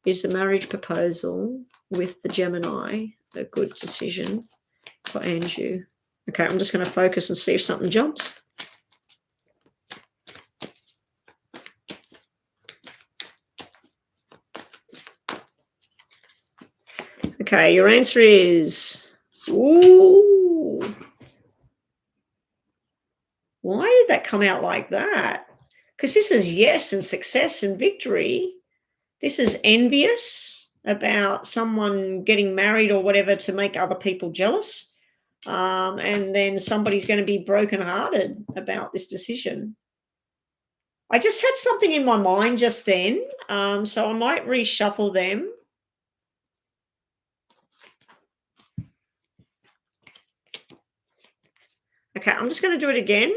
Is the marriage proposal with the Gemini a good decision for Anju? Okay, I'm just going to focus and see if something jumps. Okay, your answer is, ooh. Why did that come out like that? Because this is yes and success and victory. This is envious about someone getting married or whatever to make other people jealous. And then somebody's going to be brokenhearted about this decision. I just had something in my mind just then, so I might reshuffle them. Okay, I'm just going to do it again.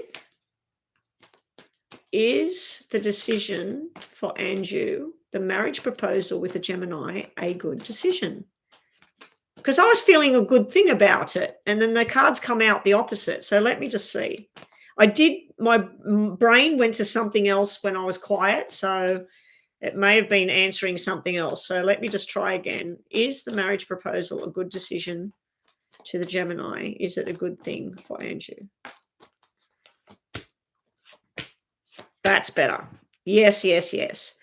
Is the decision for Anju, the marriage proposal with a Gemini, a good decision? Because I was feeling a good thing about it, and then the cards come out the opposite. So let me just see. My brain went to something else when I was quiet, so it may have been answering something else. So let me just try again. Is the marriage proposal a good decision to the Gemini? Is it a good thing for Anju? That's better. Yes, yes, yes.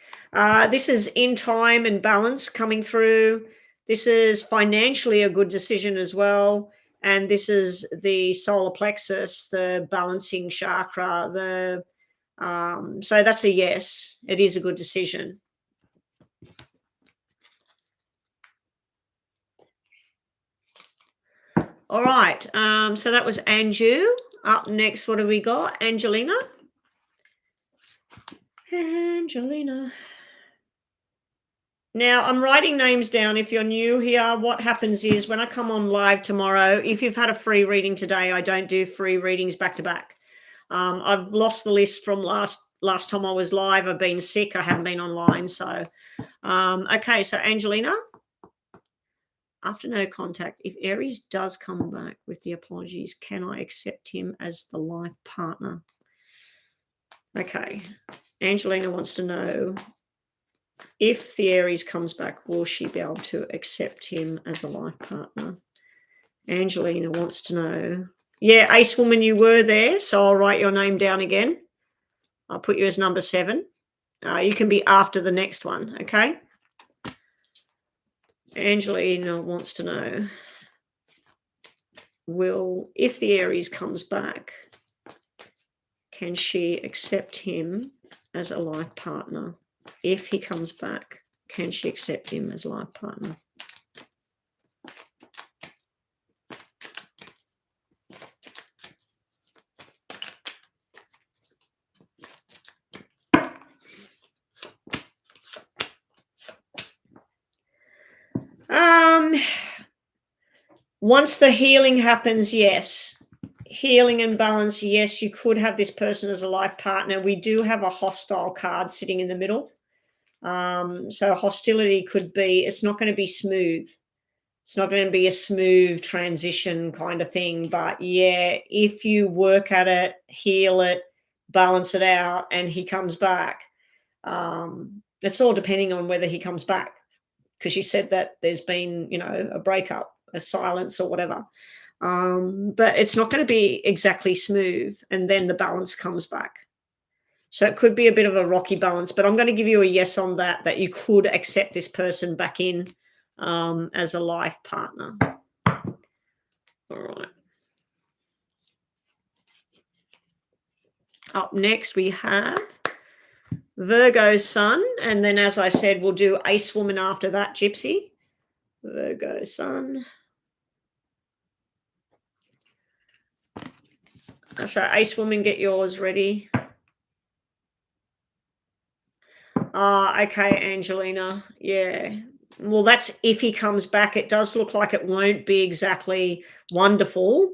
This is in time and balance coming through. This is financially a good decision as well. And this is the solar plexus, the balancing chakra. So that's a yes. It is a good decision. All right. So that was Anju. Up next, what do we got? Angelina. Angelina. Now, I'm writing names down. If you're new here, what happens is when I come on live tomorrow, if you've had a free reading today, I don't do free readings back to back. I've lost the list from last time I was live. I've been sick. I haven't been online. So, okay. So, Angelina, after no contact, if Aries does come back with the apologies, can I accept him as the life partner? Okay. Angelina wants to know, if the Aries comes back, will she be able to accept him as a life partner? Angelina wants to know. Yeah, Ace Woman, you were there, so I'll write your name down again. I'll put you as number 7. You can be after the next one, okay? Angelina wants to know, if the Aries comes back, can she accept him as a life partner? If he comes back, can she accept him as a life partner? Once the healing happens, yes. Healing and balance, yes, you could have this person as a life partner. We do have a hostile card sitting in the middle. So hostility could be, it's not going to be smooth. It's not going to be a smooth transition kind of thing. But yeah, if you work at it, heal it, balance it out, and he comes back, it's all depending on whether he comes back. Because you said that there's been, a breakup, a silence or whatever. But it's not going to be exactly smooth. And then the balance comes back. So it could be a bit of a rocky balance, but I'm going to give you a yes on that you could accept this person back in as a life partner. All right. Up next, we have Virgo Sun. And then, as I said, we'll do Ace Woman after that, Gypsy. Virgo Sun. So Ace Woman, get yours ready. Okay, Angelina. Yeah. Well, that's if he comes back. It does look like it won't be exactly wonderful,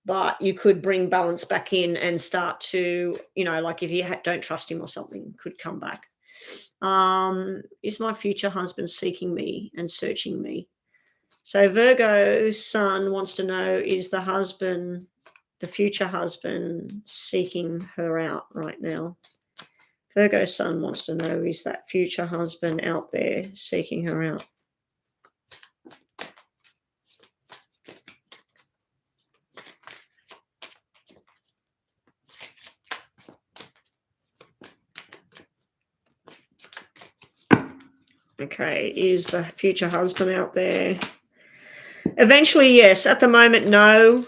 but you could bring balance back in and start to, like if you don't trust him or something, could come back. Is my future husband seeking me and searching me? So Virgo Sun wants to know, is the future husband, seeking her out right now? Virgo Sun wants to know, is that future husband out there seeking her out? Okay, is the future husband out there? Eventually, yes. At the moment, no.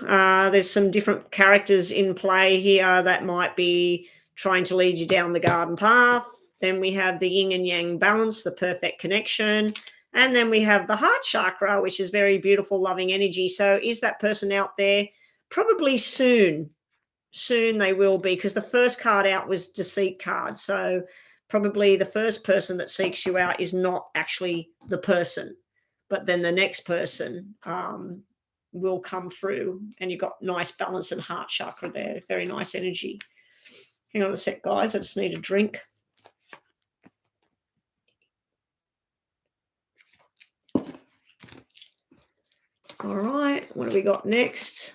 There's some different characters in play here that might be trying to lead you down the garden path. Then we have the yin and yang balance, the perfect connection. And then we have the heart chakra, which is very beautiful, loving energy. So is that person out there? Probably soon. Soon they will be, because the first card out was deceit card. So probably the first person that seeks you out is not actually the person. But then the next person will come through, and you've got nice balance and heart chakra there. Very nice energy. Hang on a sec, guys. I just need a drink. All right. What do we got next?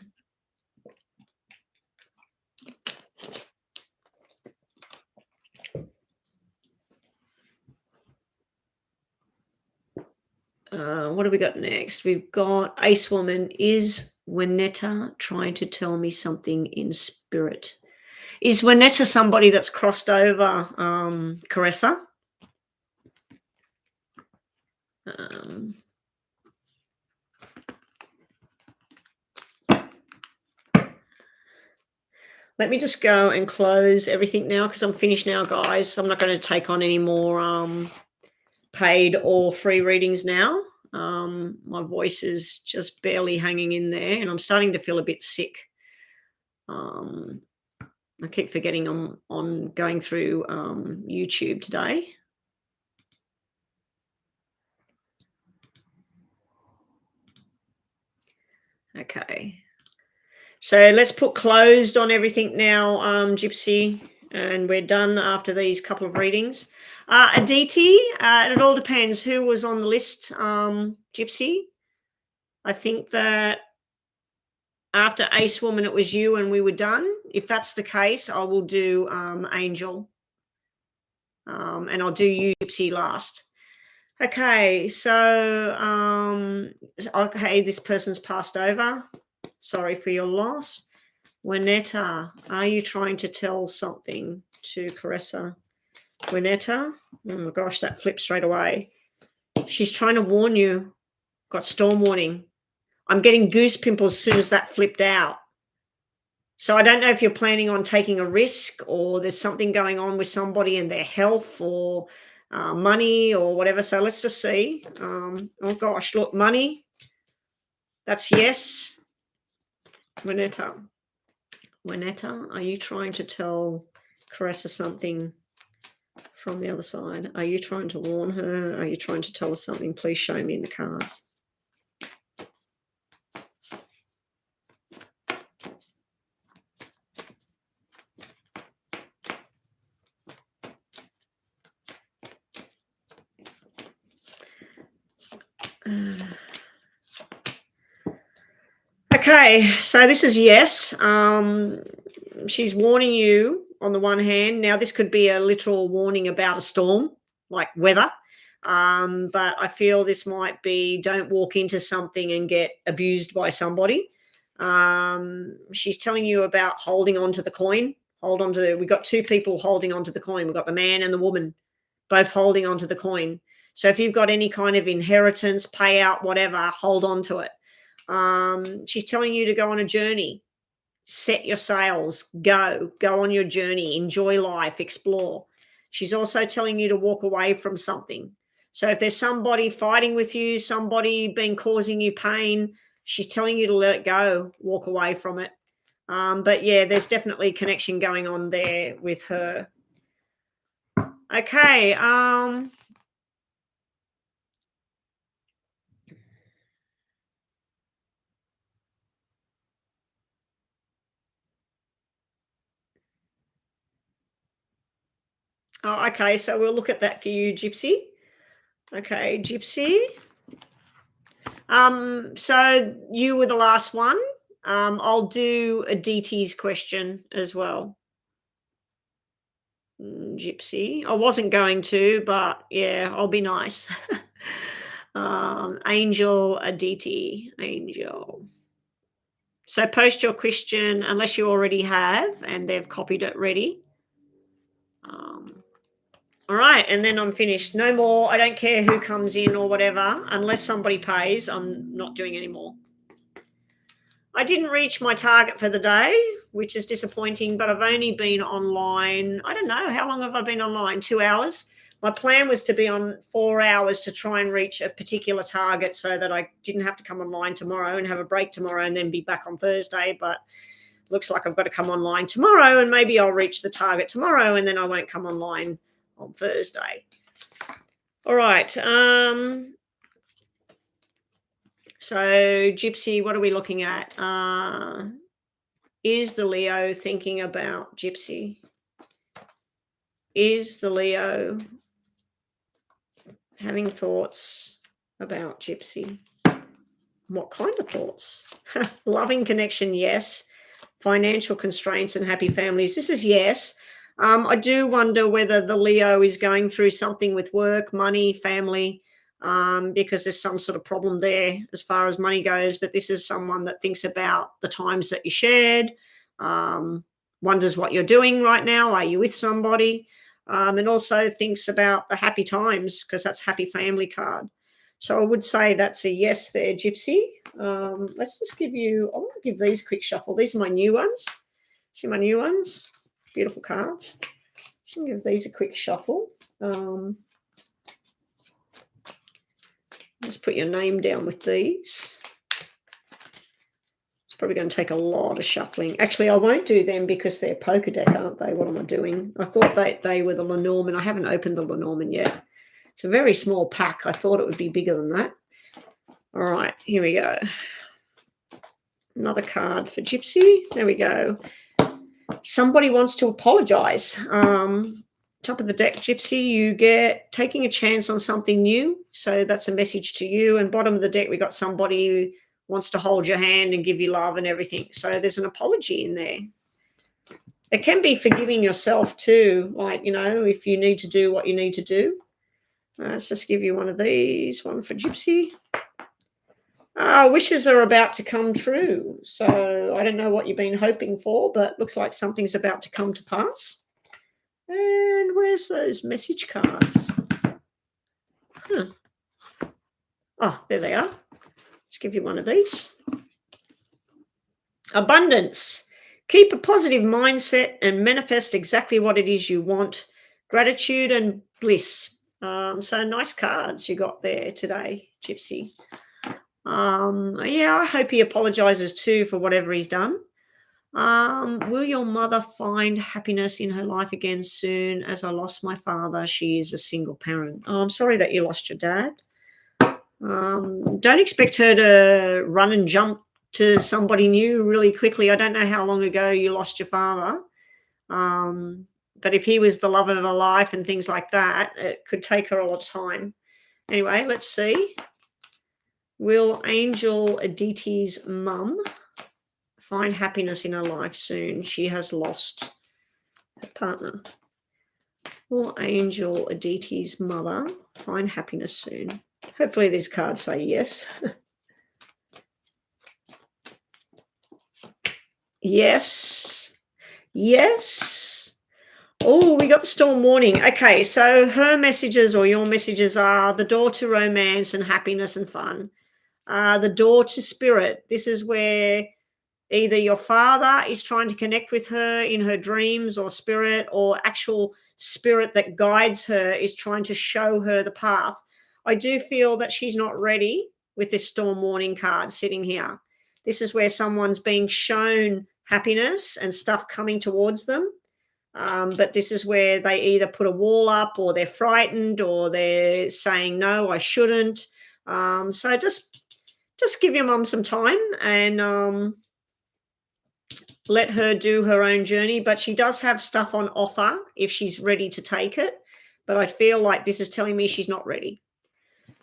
What do we got next? We've got Ace Woman. Is Winetta trying to tell me something in spirit? Is Winetta somebody that's crossed over Caressa? Let me just go and close everything now, because I'm finished now, guys. I'm not going to take on any more paid or free readings now. My voice is just barely hanging in there, and I'm starting to feel a bit sick. I keep forgetting I'm on going through YouTube today. Okay. So let's put closed on everything now, Gypsy, and we're done after these couple of readings. Aditi, it all depends who was on the list, Gypsy. I think that after Ace Woman, it was you and we were done. If that's the case, I will do Angel, and I'll do you, Gypsy, last. Okay, so, okay, this person's passed over. Sorry for your loss. Winetta, are you trying to tell something to Caressa? Winetta? Oh my gosh, that flipped straight away. She's trying to warn you. Got storm warning. I'm getting goose pimples as soon as that flipped out. So I don't know if you're planning on taking a risk, or there's something going on with somebody and their health, or money or whatever. So let's just see. Oh gosh, look, money. That's yes. Winetta, are you trying to tell Caressa something from the other side? Are you trying to warn her? Are you trying to tell her something? Please show me in the cards. Okay, so this is yes. She's warning you on the one hand. Now, this could be a literal warning about a storm, like weather. But I feel this might be don't walk into something and get abused by somebody. She's telling you about holding on to the coin. Hold on to we've got two people holding on to the coin. We've got the man and the woman both holding on to the coin. So if you've got any kind of inheritance, payout, whatever, hold on to it. She's telling you to go on a journey, set your sails, go on your journey, enjoy life, explore. She's also telling you to walk away from something. So if there's somebody fighting with you, somebody been causing you pain, she's telling you to let it go, walk away from it. But yeah, there's definitely connection going on there with her. Okay. Oh, okay, so we'll look at that for you, Gypsy. Okay, Gypsy. So you were the last one. I'll do a DT's question as well. Gypsy. I wasn't going to, but yeah, I'll be nice. Angel Aditi. Angel. So post your question unless you already have and they've copied it ready. All right, and then I'm finished. No more. I don't care who comes in or whatever. Unless somebody pays, I'm not doing any more. I didn't reach my target for the day, which is disappointing, but I've only been online. I don't know. How long have I been online? 2 hours? My plan was to be on 4 hours to try and reach a particular target so that I didn't have to come online tomorrow and have a break tomorrow and then be back on Thursday. But looks like I've got to come online tomorrow and maybe I'll reach the target tomorrow and then I won't come online on Thursday. All right. So Gypsy, what are we looking at? Is the Leo thinking about Gypsy? Is the Leo having thoughts about Gypsy? What kind of thoughts? Loving connection, yes. Financial constraints and happy families. This is yes. I do wonder whether the Leo is going through something with work, money, family, because there's some sort of problem there as far as money goes. But this is someone that thinks about the times that you shared, wonders what you're doing right now. Are you with somebody? And also thinks about the happy times because that's happy family card. So I would say that's a yes there, Gypsy. Let's just give you, I want to give these a quick shuffle. These are my new ones. See my new ones? Beautiful cards. Just give these a quick shuffle. Just put your name down with these. It's probably going to take a lot of shuffling. Actually, I won't do them because they're poker deck, aren't they? What am I doing? I thought they were the Lenormand. I haven't opened the Lenormand yet. It's a very small pack. I thought it would be bigger than that. All right, here we go. Another card for Gypsy. There we go. Somebody wants to apologize. Top of the deck, Gypsy, you get taking a chance on something new. So that's a message to you. And bottom of the deck, we got somebody who wants to hold your hand and give you love and everything. So there's an apology in there. It can be forgiving yourself too. Like, if you need to do what you need to do. Let's just give you one of these. One for Gypsy. Wishes are about to come true. So I don't know what you've been hoping for, but looks like something's about to come to pass. And where's those message cards? Oh, there they are. Let's give you one of these. Abundance. Keep a positive mindset and manifest exactly what it is you want. Gratitude and bliss. So nice cards you got there today, Gypsy. I hope he apologizes too for whatever he's done. Will your mother find happiness in her life again soon? As I lost my father, she is a single parent. I'm sorry that you lost your dad. Don't expect her to run and jump to somebody new really quickly. I don't know how long ago you lost your father. But if he was the love of her life and things like that, it could take her a lot of time. Anyway, let's see. Will Angel Aditi's mum find happiness in her life soon? She has lost her partner. Will Angel Aditi's mother find happiness soon? Hopefully these cards say yes. Yes. Yes. Oh, we got the storm warning. Okay, so her messages or your messages are the door to romance and happiness and fun. The door to spirit. This is where either your father is trying to connect with her in her dreams or spirit, or actual spirit that guides her is trying to show her the path. I do feel that she's not ready with this storm warning card sitting here. This is where someone's being shown happiness and stuff coming towards them. But this is where they either put a wall up, or they're frightened, or they're saying, no, I shouldn't. So just give your mum some time and let her do her own journey. But she does have stuff on offer if she's ready to take it. But I feel like this is telling me she's not ready.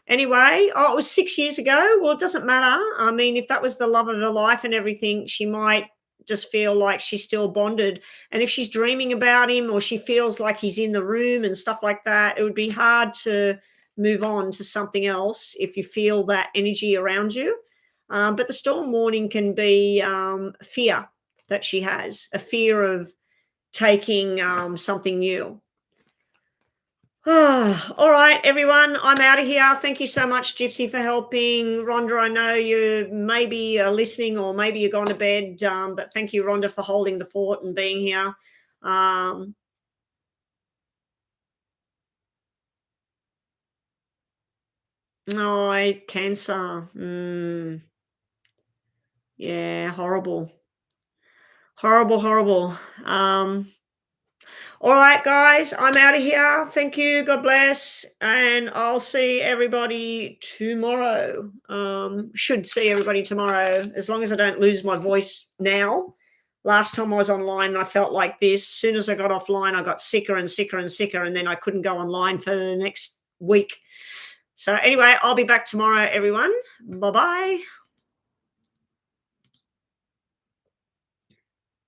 Anyway, it was 6 years ago. Well, it doesn't matter. I mean, if that was the love of her life and everything, she might just feel like she's still bonded. And if she's dreaming about him, or she feels like he's in the room and stuff like that, it would be hard to move on to something else if you feel that energy around you. But the storm warning can be fear that she has, a fear of taking something new. All right, everyone, I'm out of here. Thank you so much, Gypsy, for helping. Rhonda, I know you maybe are listening, or maybe you're gone to bed, but thank you, Rhonda, for holding the fort and being here. Cancer. Yeah, horrible. Horrible. All right, guys, I'm out of here. Thank you. God bless. And I'll see everybody tomorrow. Should see everybody tomorrow, as long as I don't lose my voice now. Last time I was online, I felt like this. As soon as I got offline, I got sicker and sicker and sicker, and then I couldn't go online for the next week. So anyway, I'll be back tomorrow, everyone. Bye-bye.